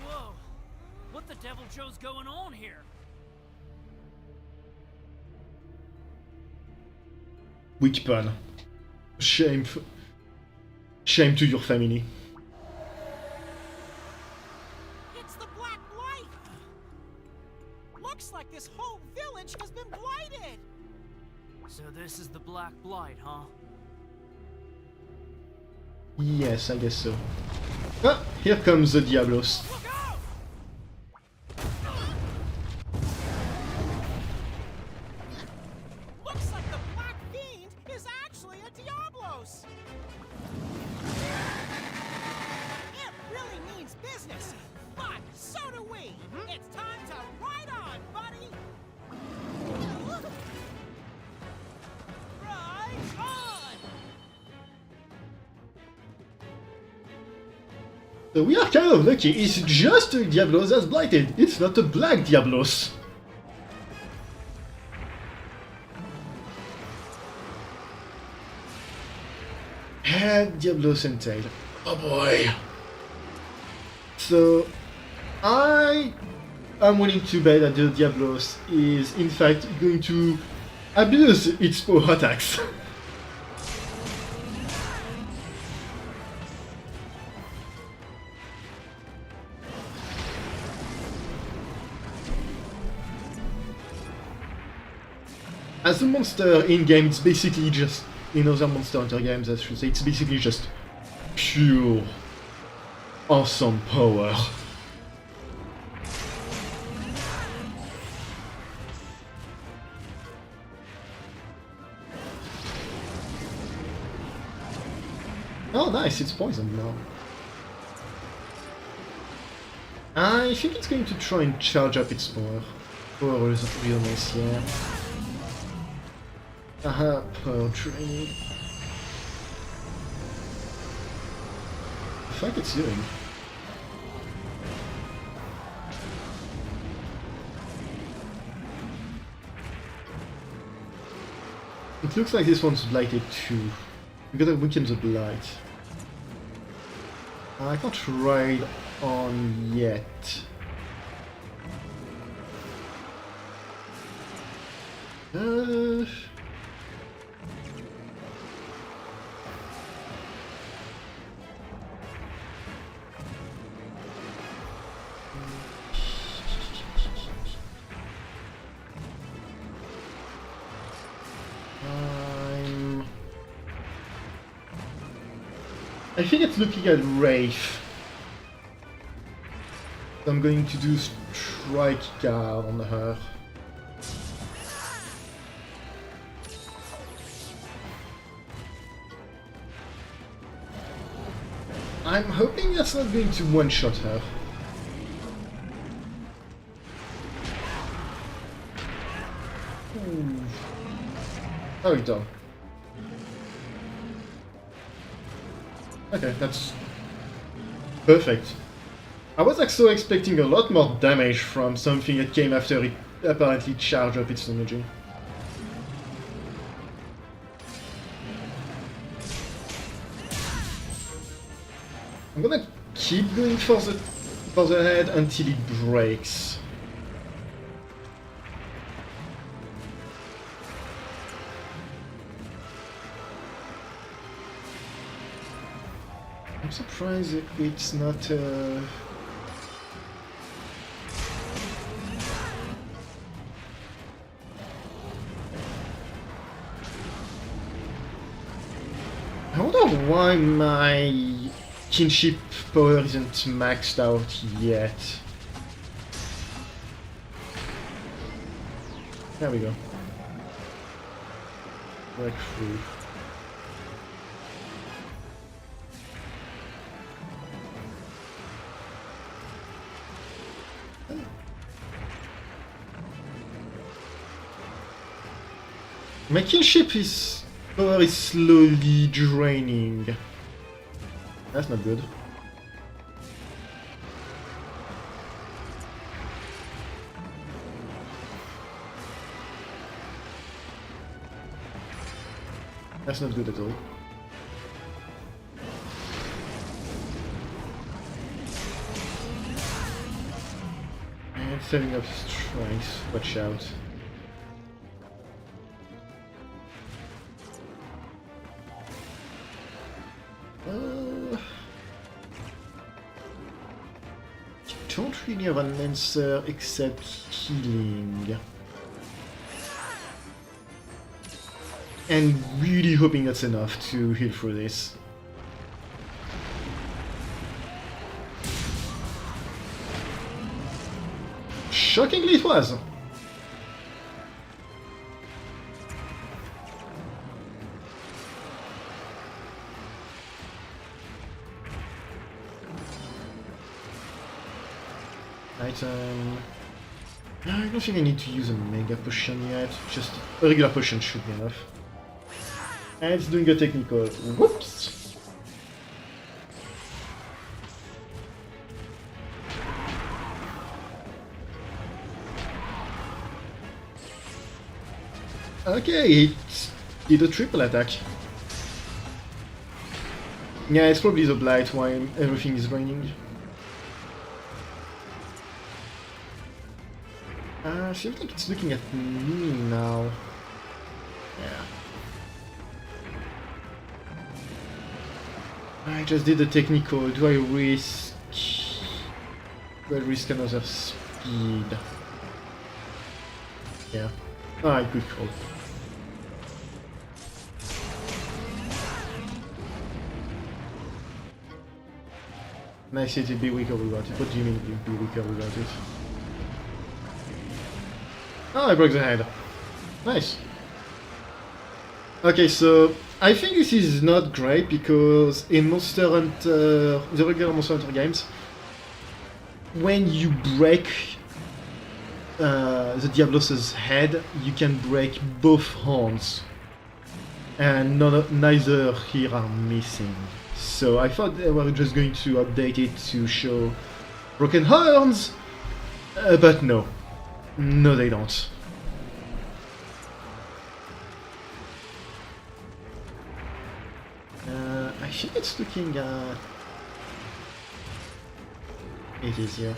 Whoa! What the devil Joe's going on here? Weak pun. Shame to your family. It's the Black Blight! Looks like this whole village has been blighted! So this is the Black Blight, huh? Yes, I guess so. Ah, here comes the Diablos. Look out! Looks like the Black Fiend is actually a Diablos! It really means business, but so do we! It's time to ride on, buddy! Ride on! So we are kind of lucky, it's just a Diablos that's blighted, it's not a black Diablos. And Diablos and tail. Oh boy. So I am willing to bet that the Diablos is in fact going to abuse its power attacks. As a monster in-game, it's basically just, in other Monster Hunter games, I should say, it's basically just pure awesome power. Oh nice, it's poisoned now. I think it's going to try and charge up its power. Power is real nice, yeah. Aha, power training. The fuck it's doing? It looks like this one's blighted too. We gotta weaken the blight. I can't ride on yet. I think it's looking at Wraith. So I'm going to do Strike Guard on her. I'm hoping that's not going to one-shot her. Ooh. Oh, it's done. Okay, that's perfect. I was actually expecting a lot more damage from something that came after it apparently charged up its energy. I'm gonna keep going for the head until it breaks. I'm surprised it's not I wonder why my kinship power isn't maxed out yet. There we go. Break through. My kinship is Power is slowly draining. That's not good. That's not good at all. And setting up strength, watch out. Don't really have an answer except healing. And really hoping that's enough to heal through this. Shockingly it was! Item... I don't think I need to use a mega potion yet, just a regular potion should be enough. And it's doing a technical. Whoops! Okay, it did a triple attack. Yeah, it's probably the blight while everything is raining. Seems like it's looking at me now. Yeah. I just did the technical. Do I risk... Do I risk another speed? Yeah. Alright, good call. Nice, it'd be weaker without it. What do you mean it'd be weaker without it? Oh, I broke the head. Nice. Okay, so I think this is not great because in Monster Hunter, the regular Monster Hunter games, when you break the Diablos' head, you can break both horns, and neither here are missing. So I thought they were just going to update it to show broken horns, but no. No, they don't. I think it's looking at... It is, yeah.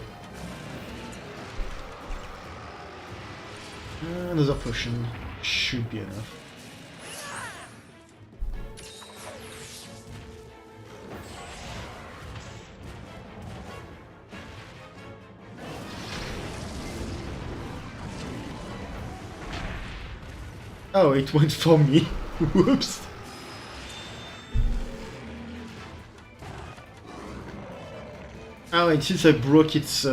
Another potion should be enough. Oh, it went for me. Whoops. Oh, and since I broke its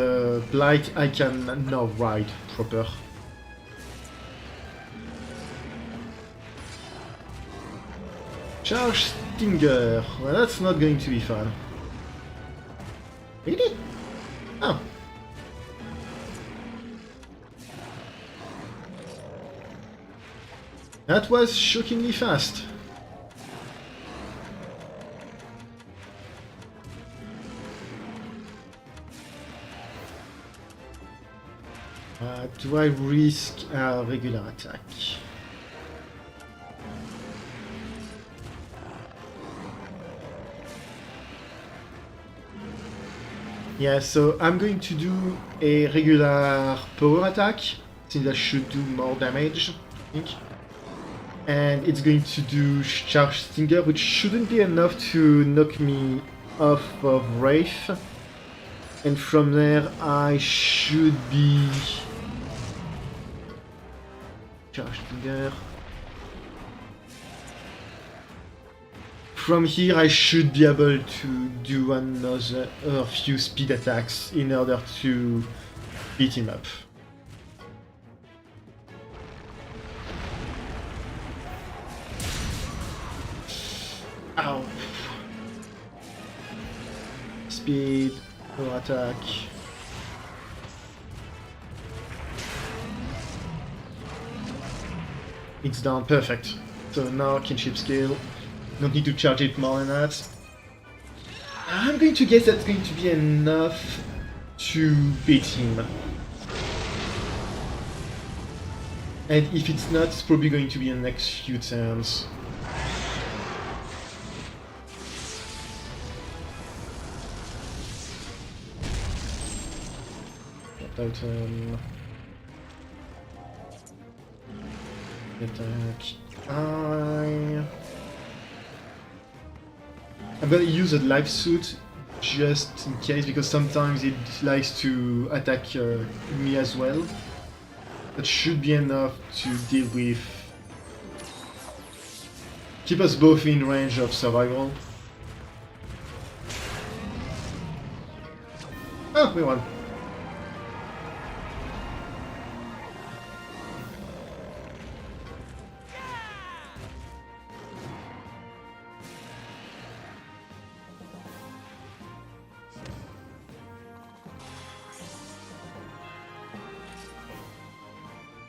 blight, I can now ride proper. Charge Stinger. Well, that's not going to be fun. Really? Oh. That was shockingly fast. Do I risk a regular attack? Yeah, so I'm going to do a regular power attack, since that should do more damage, I think. And it's going to do Charge Stinger, which shouldn't be enough to knock me off of Wraith. And from there I should be... Charge Stinger. From here I should be able to do another few speed attacks in order to beat him up. Ow. Speed, power attack. It's down, perfect. So now kinship skill. Don't need to charge it more than that. I'm going to guess that's going to be enough to beat him. And if it's not, it's probably going to be in the next few turns. Totem. Attack. I'm gonna use a life suit just in case, because sometimes it likes to attack me as well. That should be enough to deal with. Keep us both in range of survival. Oh, we won.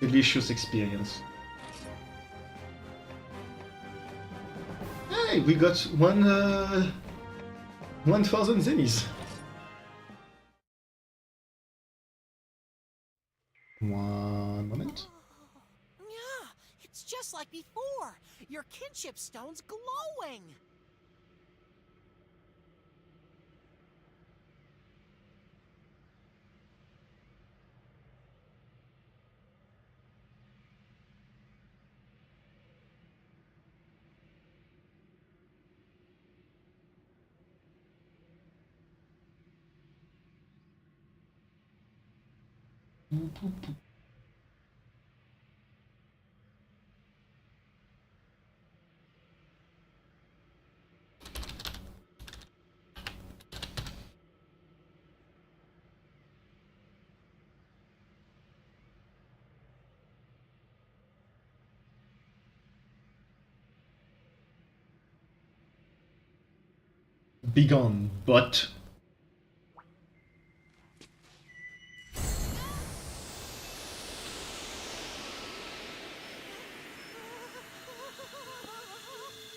Delicious experience. Hey, we got 1,000 zennies. One moment. Yeah, it's just like before. Your kinship stone's glowing. Begone, bot.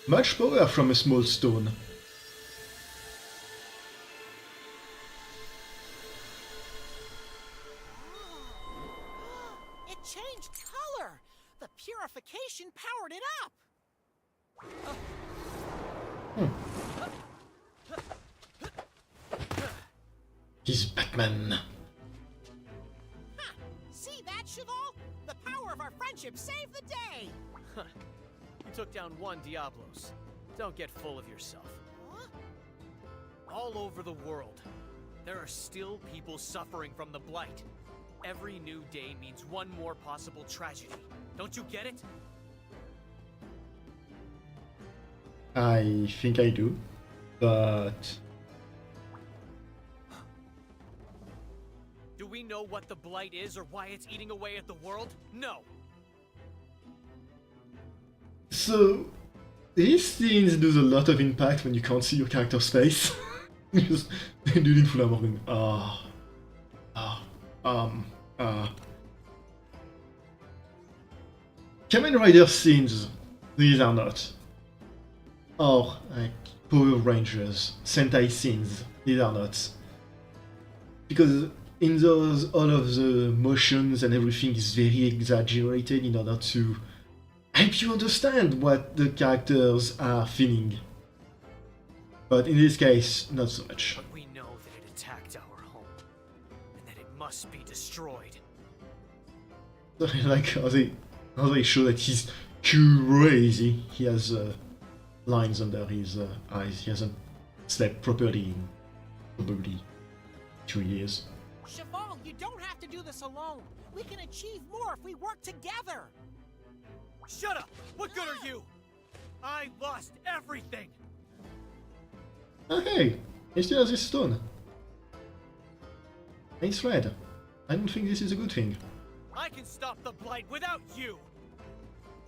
Much power from a small stone. It changed color. The purification powered it up. He's Batman. Huh. See that, Cheval? The power of our friendship saved the day. You took down one Diablos. Don't get full of yourself. Huh? All over the world, there are still people suffering from the Blight. Every new day means one more possible tragedy. Don't you get it? I think I do, but Do we know what the Blight is or why it's eating away at the world? No. so these things do a lot of impact when you can't see your character's face. You just do it in full armor going, Kamen Rider scenes, these are not. Or like Power Rangers, Sentai scenes, these are not. Because in those, all of the motions and everything is very exaggerated in order to help you understand what the characters are feeling. But in this case, not so much. But we know that it attacked our home, and that it must be destroyed. I like how they show that he's crazy. He has lines under his eyes. He hasn't slept properly in probably 2 years. Cheval, you don't have to do this alone. We can achieve more if we work together. Shut up! What good are you? I lost everything! Oh hey, he still has his stone. It's red. I don't think this is a good thing. I can stop the Blight without you!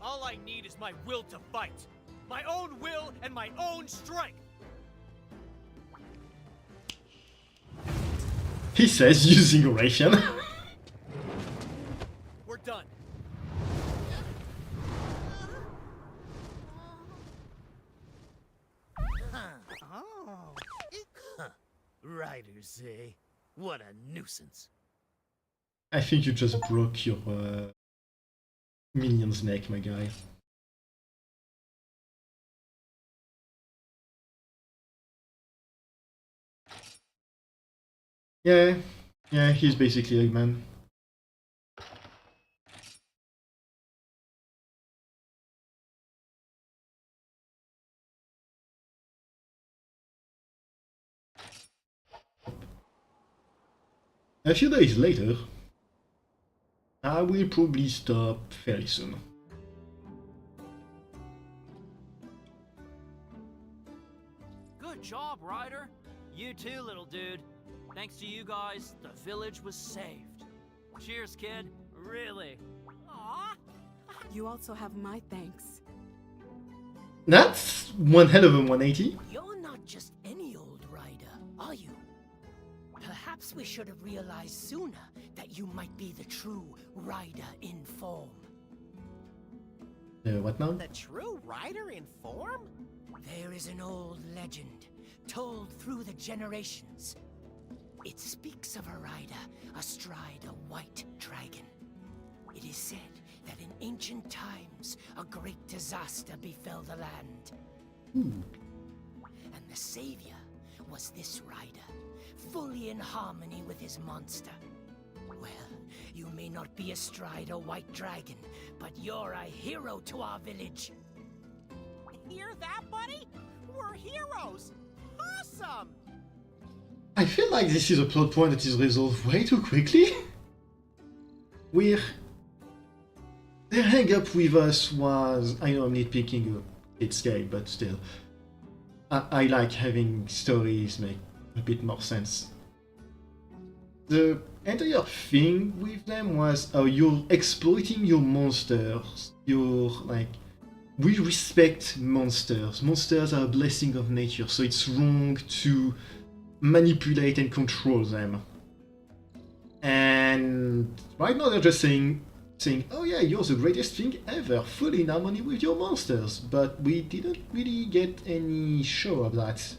All I need is my will to fight. My own will and my own strength! He says using a ration. We're done. Riders, eh? What a nuisance. I think you just broke your minion's neck, my guy. Yeah, he's basically Eggman. A few days later, I will probably stop fairly soon. Good job, Ryder. You too, little dude. Thanks to you guys, the village was saved. Cheers, kid. Really. Aw. You also have my thanks. That's one hell of a 180. You're not just any old rider, are you? Perhaps we should have realized sooner that you might be the true rider in form. What now? The true rider in form? There is an old legend, told through the generations. It speaks of a rider astride a white dragon. It is said that in ancient times, a great disaster befell the land. And the savior was this rider, fully in harmony with his monster. Well, you may not be astride a white dragon, but you're a hero to our village. Hear that, buddy? We're heroes! Awesome! I feel like this is a plot point that is resolved way too quickly. Their hang up with us was, I know I'm nitpicking a bit scale, but still. I like having stories make a bit more sense. The entire thing with them was how you're exploiting your monsters. You're like, we respect monsters. Monsters are a blessing of nature, so it's wrong to manipulate and control them. And right now they're just saying, oh yeah, you're the greatest thing ever, fully in harmony with your monsters. But we didn't really get any show of that.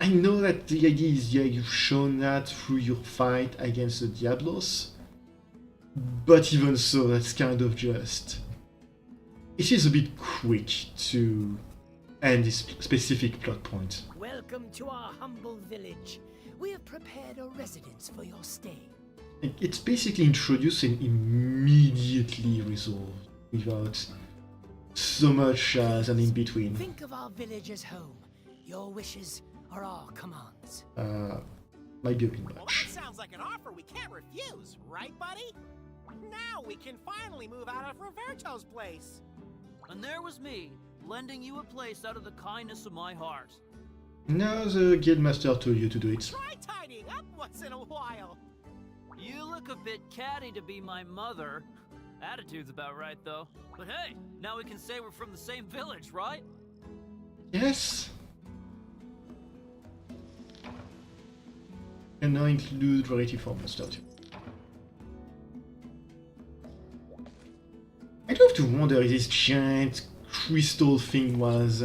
I know that the idea is, yeah, you've shown that through your fight against the Diablos. But even so, that's kind of just... It is a bit quick to end this specific plot point. Welcome to our humble village. We have prepared a residence for your stay. It's basically introduced and immediately resolved, without so much as an in-between. Think of our village as home. Your wishes are our commands. Might be a bit Well, much. that sounds like an offer we can't refuse, right, buddy? Now we can finally move out of Roberto's place. And there was me, lending you a place out of the kindness of my heart. Now the guildmaster told you to do it. Try tidying up once in a while. You look a bit catty to be my mother. Attitude's about right, though. But hey, now we can say we're from the same village, right? Yes. And now include variety for monsters. I do have to wonder if this giant crystal thing was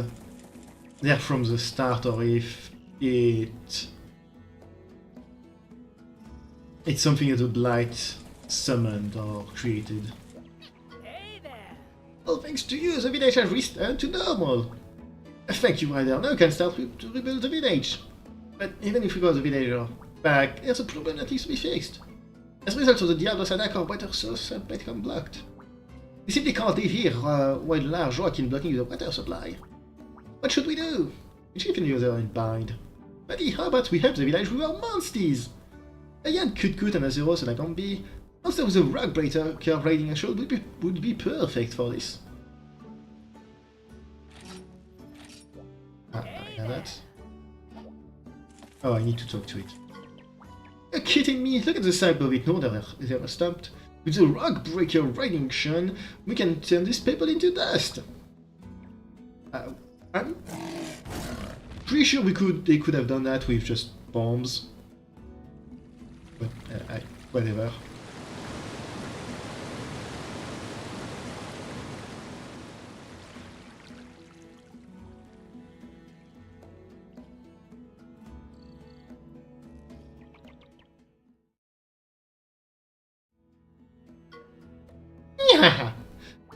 there from the start, or if it's something that the Blight summoned or created. Hey there! Well, thanks to you, the village has returned to normal. Thank you, Ryder. Now we can start to rebuild the village. But even if we got the villager back, there's a problem that needs to be fixed. As a result of the Diablos attack, our water source has become blocked. We simply can't live here while large rock is blocking the water supply. What should we do? The chief and the other are in bind. Buddy, how about we help the village with our monsters? A young Kut and a Zero and a Gambi. Monster with a rock breaker riding a show would be perfect for this. I have that. Oh, I need to talk to it. You're kidding me? Look at the size of it. No, they're stopped. With the rock breaker riding shun, we can turn this people into dust. I'm pretty sure they could have done that with just bombs. But whatever.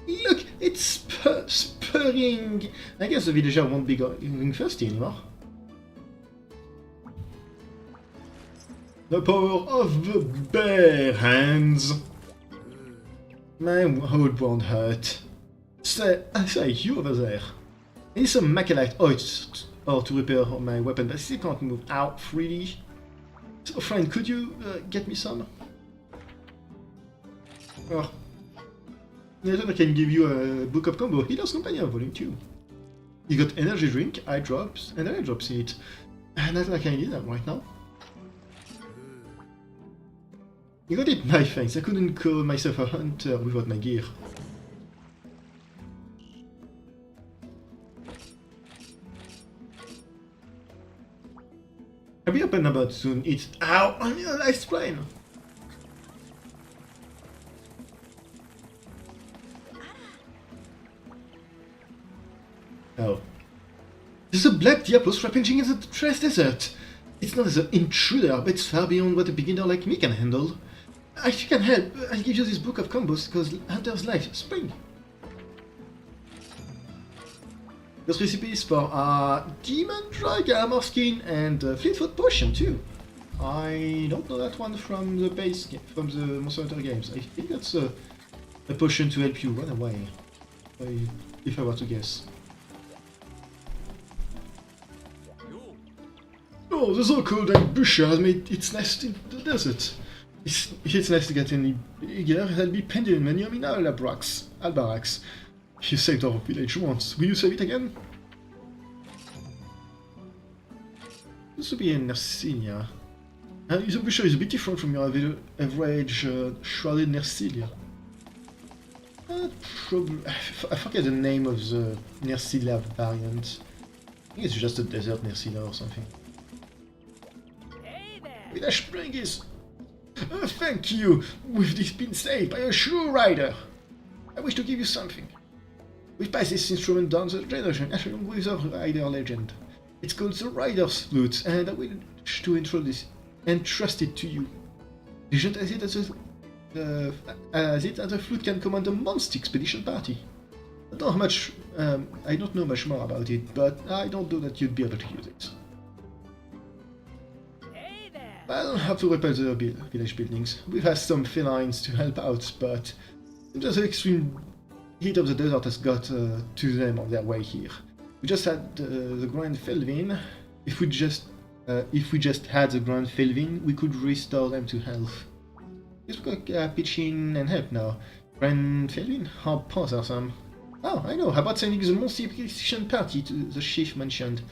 Look, it's spurring. I guess the villager won't be going thirsty anymore. The power of the bare hands. My hold won't hurt. Say, you over there. I need some macalite or to repair my weapon, but I still can't move out freely. So, friend, could you get me some? Oh. I can give you a book of combo. Healer's Companion, Volume 2. You got energy drink, eye drops, and eye drops in it. And I think I need that right now. You got it, my thanks. I couldn't call myself a hunter without my gear. I'll be open about soon. It's ow! I need a nice plane! Oh. There's a black Diablos rampaging in the Trace Desert! It's not as an intruder, but it's far beyond what a beginner like me can handle. If you can help, I'll give you this book of combos, because Hunter's Life, Spring. This recipe is for Demon Drag Armor Skin and Fleetfoot Potion too. I don't know that one from the base game, from the Monster Hunter games. I think that's a potion to help you run away, if I were to guess. Oh, the so-called ambusher has made its nest in the desert. If it's nice to get any bigger, there'll be pendulum near me now, Albarax. You saved our village once. Will you save it again? This would be in Nersilia. The ambusher is a bit different from your average shrouded Nersilia. I forget the name of the Nersilia variant. I think it's just a desert Nersilia or something. Village Spring is... thank you! We've been saved by a true rider! I wish to give you something. We've passed this instrument down the generation along with our rider legend. It's called the Rider's Flute, and I wish to entrust it to you. Legend has it that the flute can command a monster expedition party. I don't know much more about it, but I don't know that you'd be able to use it. I don't have to repair the village buildings. We've had some felines to help out, but the extreme heat of the desert has got to them on their way here. We just had the Grand Felvin. If we just had the Grand Felvin, we could restore them to health. Let's go pitch in and help now. Grand Felvin? How pause are some? Oh, I know. How about sending the monster expedition party to the chief mentioned?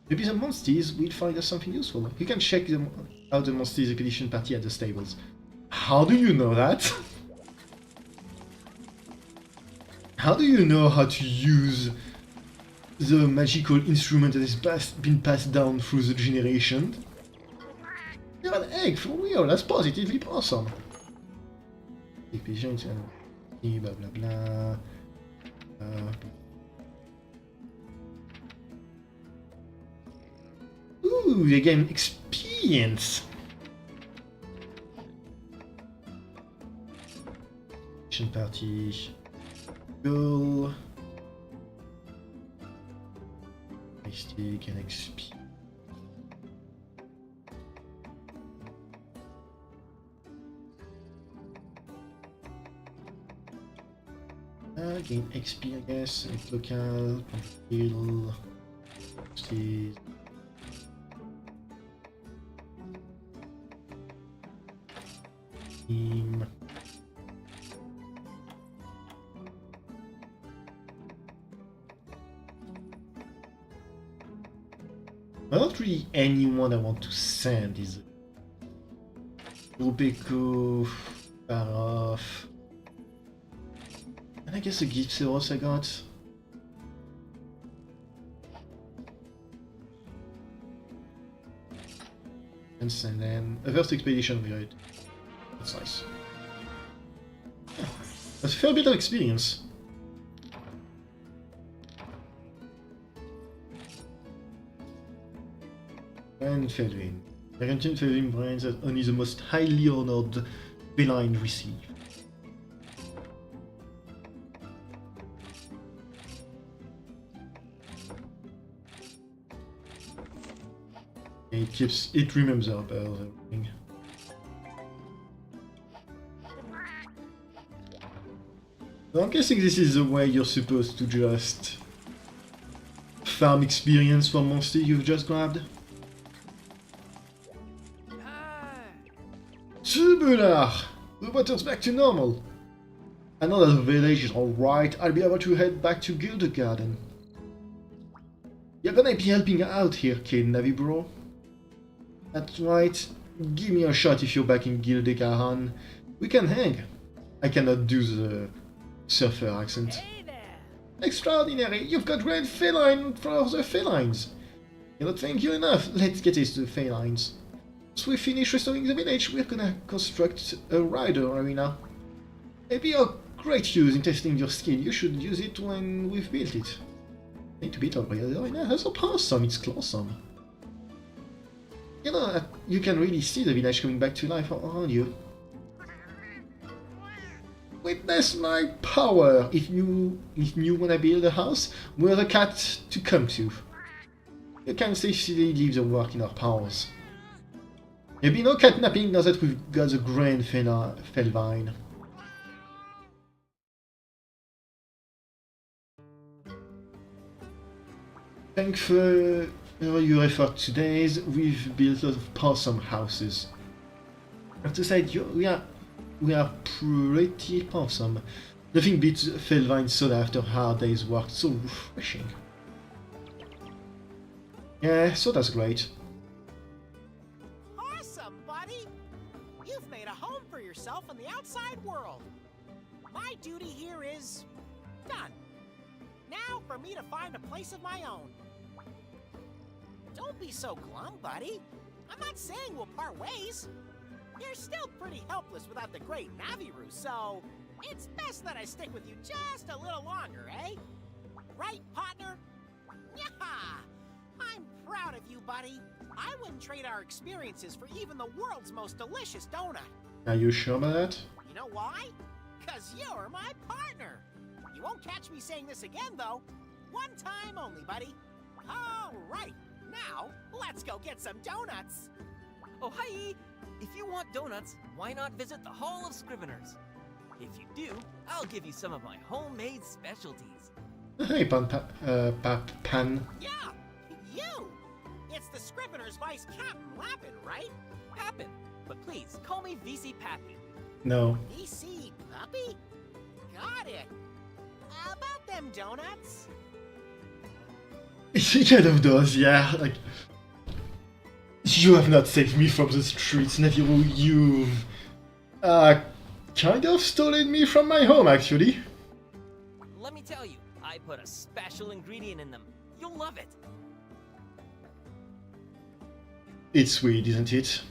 Maybe the monsters will find us something useful. You can check out the monsters expedition party at the stables. How do you know that? How do you know how to use the magical instrument that has been passed down through the generation? You're an egg, for real, that's positively awesome. Expedition, blah blah blah. Ooh, they gain experience! Mission party. Goal. Stick and XP. Gain XP, I guess. It's local. Heal. Steed. Team. Not really anyone I want to send is Rubeko, Farov, and I guess the gift zeros I got. And send them a first expedition guide. That's nice. Yeah. That's a fair bit of experience. And Felvin. Guaranteed Felvin brands that only the most highly honored feline receive. It remembers everything. So I'm guessing this is the way you're supposed to just farm experience for monster you've just grabbed. Tubular! The water's back to normal. I know that the village is alright. I'll be able to head back to Garden. You're gonna be helping out here, kid, Navi bro. That's right. Give me a shot if you're back in Garden. We can hang. I cannot do the surfer accent. Hey there. Extraordinary! You've got great feline for the felines. Cannot thank you enough. Let's get this to the felines. Once we finish restoring the village, we're gonna construct a rider arena. Maybe a great use in testing your skill. You should use it when we've built it. Need to beat our arena has a possum. It's awesome. You know, you can really see the village coming back to life around you. Witness my power! If you wanna build a house, we're the cat to come to. You can safely leave the work in our powers. There'll be no catnapping now that we've got the grand Felvine. Thanks for your effort today. We've built a lot of possum houses. I have to say, we are pretty awesome. Nothing beats Felvine soda after a hard day's work. So refreshing. Yeah, soda's great. Awesome, buddy! You've made a home for yourself in the outside world. My duty here is done. Now for me to find a place of my own. Don't be so glum, buddy. I'm not saying we'll part ways. You're still pretty helpless without the great Naviru, so it's best that I stick with you just a little longer, eh? Right, partner? Yaha! I'm proud of you, buddy. I wouldn't trade our experiences for even the world's most delicious donut. Are you sure about that? You know why? 'Cause you're my partner. You won't catch me saying this again, though. One time only, buddy. All right, now let's go get some donuts. Oh, hi! If you want donuts, why not visit the Hall of Scriveners? If you do, I'll give you some of my homemade specialties. Hey, Pan. Yeah, you! It's the Scrivener's Vice Captain Lappin, right? Pappin, but please call me VC Pappy. No. VC Puppy? Got it. About them donuts? He kind of does, yeah. Like, you have not saved me from the streets, Naviru. You've kind of stolen me from my home, actually. Let me tell you, I put a special ingredient in them. You'll love it. It's sweet, isn't it?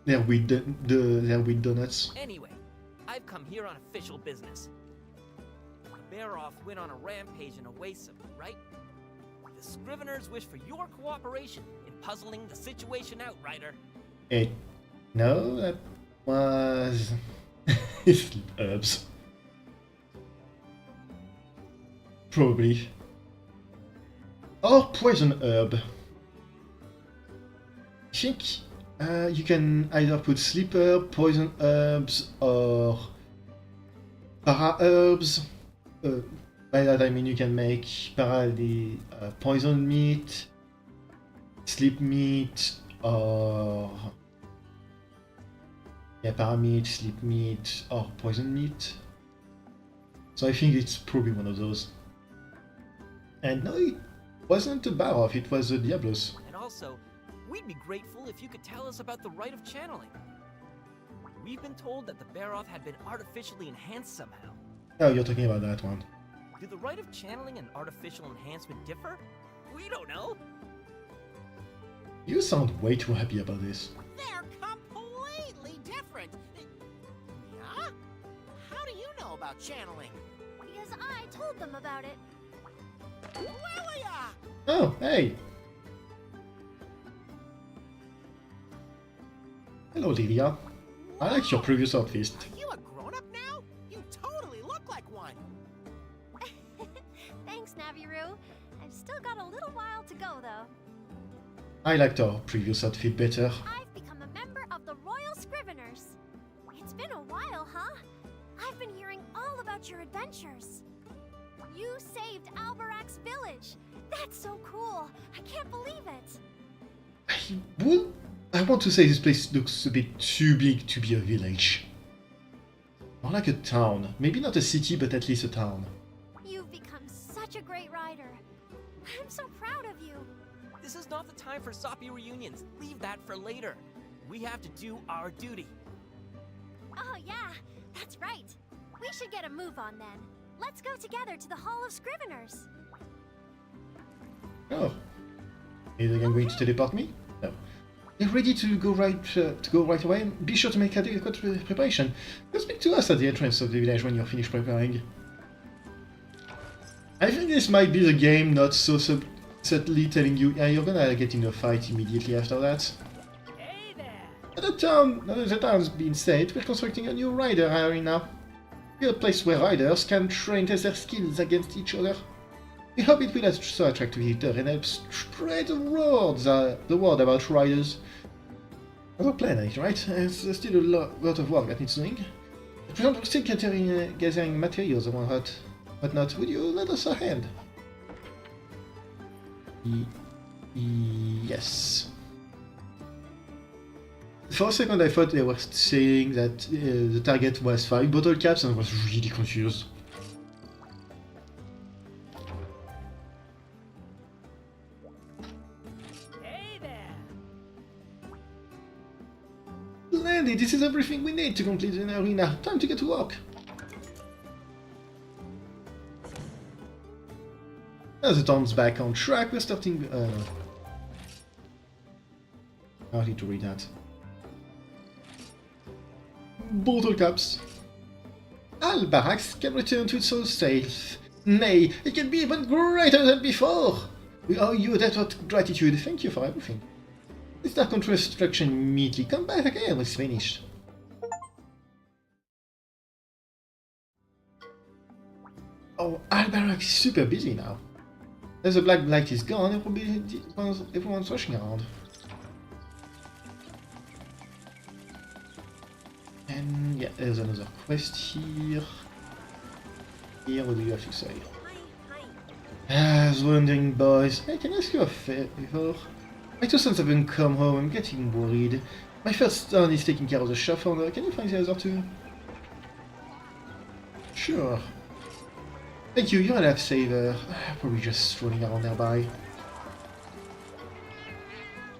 They're with they're with donuts. Anyway, I've come here on official business. Baroff went on a rampage in Oasis, right? The Scriveners wish for your cooperation in puzzling the situation out, Ryder. No, that was... it's herbs. Probably. Or poison herb. I think you can either put sleep herb, poison herbs, or para herbs. By that I mean you can make para the poison meat, sleep meat, or yeah, para meat, sleep meat, or poison meat. So I think it's probably one of those. And no, it wasn't a Baroff, it was a Diablos. And also, we'd be grateful if you could tell us about the rite of channeling. We've been told that the Baroff had been artificially enhanced somehow. Oh, you're talking about that one. Do the rite of channeling and artificial enhancement differ? We don't know. You sound way too happy about this. They're completely different. Yeah? How do you know about channeling? Because I told them about it. Lilia! Oh, hey! Hello, Lilia. I like your previous outfit. Are you a grown-up now? You totally look like one. Thanks, Naviru. I've still got a little while to go, though. I liked our previous outfit better. I've become a member of the Royal Scriveners. It's been a while, huh? I've been hearing all about your adventures. You saved Albarak's village. That's so cool. I can't believe it. I want to say this place looks a bit too big to be a village. More like a town. Maybe not a city, but at least a town. You've become such a great rider. I'm so proud of you. This is not the time for soppy reunions. Leave that for later. We have to do our duty. Oh yeah, that's right. We should get a move on then. Let's go together to the Hall of Scriveners. Oh. Is again going to teleport me? No. You're ready to go right away? Be sure to make adequate preparation. You'll speak to us at the entrance of the village when you're finished preparing. I think this might be the game not so subtly telling you, yeah, you're gonna get in a fight immediately after that. Hey there! The town's been said, we're constructing a new rider arena. A place where riders can train test their skills against each other. We hope it will also attract visitors and help spread the word about riders. Our plan is right. There's still a lot of work that needs doing. At present, we're still gathering materials and whatnot. Would you lend us a hand? Yes. For a second I thought they were saying that the target was 5 bottle caps and I was really confused. Hey there! Landy, this is everything we need to complete the arena. Time to get to work. As the town's back on track, we're starting... I need to read that. Bottle caps. Albarak can return to its old self. Nay, it can be even greater than before. We owe you a debt of gratitude. Thank you for everything. Let's start construction immediately. Come back again when it's finished. Oh, Albarak is super busy now. As the black light is gone, everyone's rushing around. And yeah, there's another quest here. Here, what do you have to say? I was wondering, boys. Hey, can I ask you a favor? My two sons haven't come home. I'm getting worried. My first son is taking care of the shop owner. Can you find the other two? Sure. Thank you, you're a lifesaver. Probably just strolling around nearby.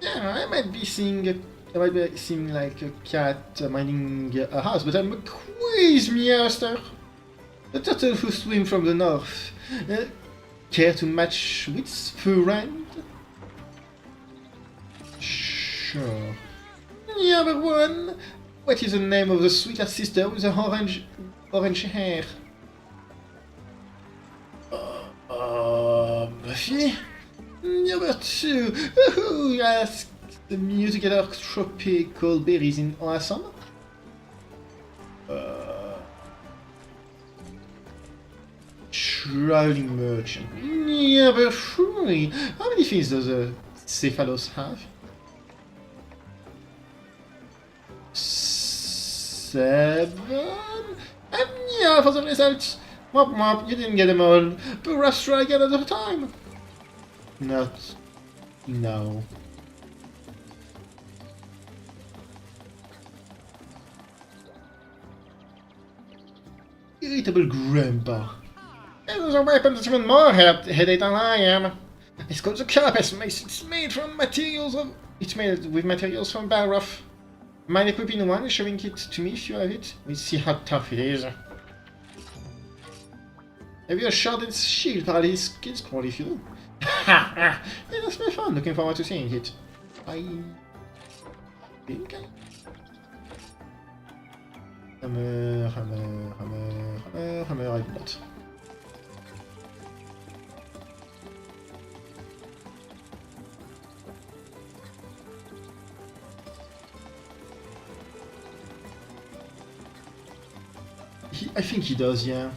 Yeah, I might be seeing like a cat minding a house, but I'm a quiz meowster. A turtle who swim from the north. Care to match with friend? Sure. Number one. What is the name of the sweeter sister with the orange hair? Buffy? Number two. Who asked me to get our tropical berries in Assam? Traveling merchant. Number three. How many fins does a Cephalos have? 7? And yeah, for the results. Mop mop, you didn't get them all. Perhaps try again another time. Not. No. Irritable grandpa. There's a weapon that's even more headache than I am. It's called the Carapace Mace. It's made from materials of... It's made with materials from Balroth. Mind equipping one and showing it to me if you have it? We'll see how tough it is. Have you a shot its shield while his skin scroll if you do? Yeah, that's very fun. Looking forward to seeing it. I think. Hammer, I do not. I think he does, yeah.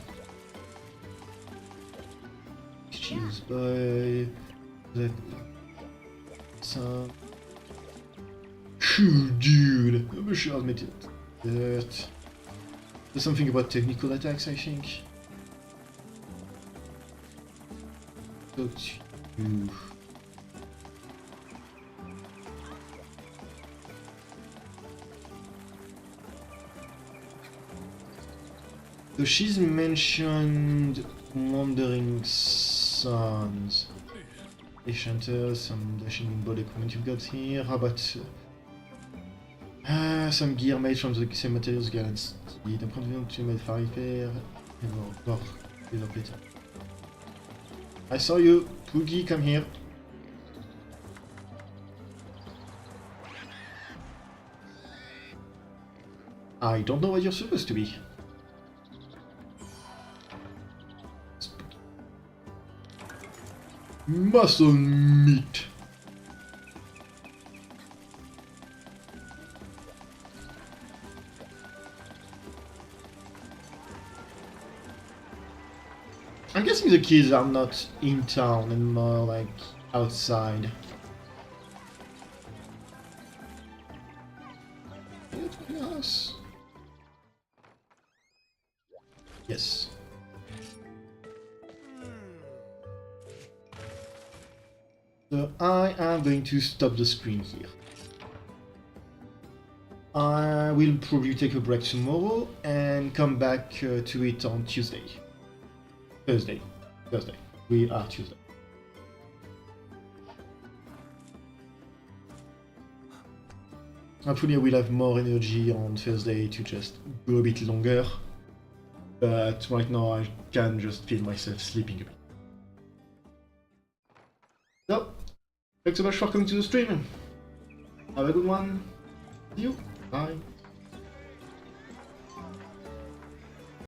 Excuse by the some... Phew, dude! I'm sure I'll admit it. There's something about technical attacks, I think. Talk to you. So she's mentioned wandering sons. Enchanters, some dashing symbol equipment you've got here. How about some gear made from the same materials guaranteed. D'un point de vue to made for repair. I saw you, Poogie, come here. I don't know what you're supposed to be. Muscle meat. I'm guessing the kids are not in town and more like outside. Yes. Yes. So I am going to stop the screen here. I will probably take a break tomorrow and come back to it on Tuesday. Thursday. We are Tuesday. Hopefully I will have more energy on Thursday to just go a bit longer. But right now I can just feel myself sleeping a bit. So, thanks so much for coming to the stream. Have a good one. See you. Bye.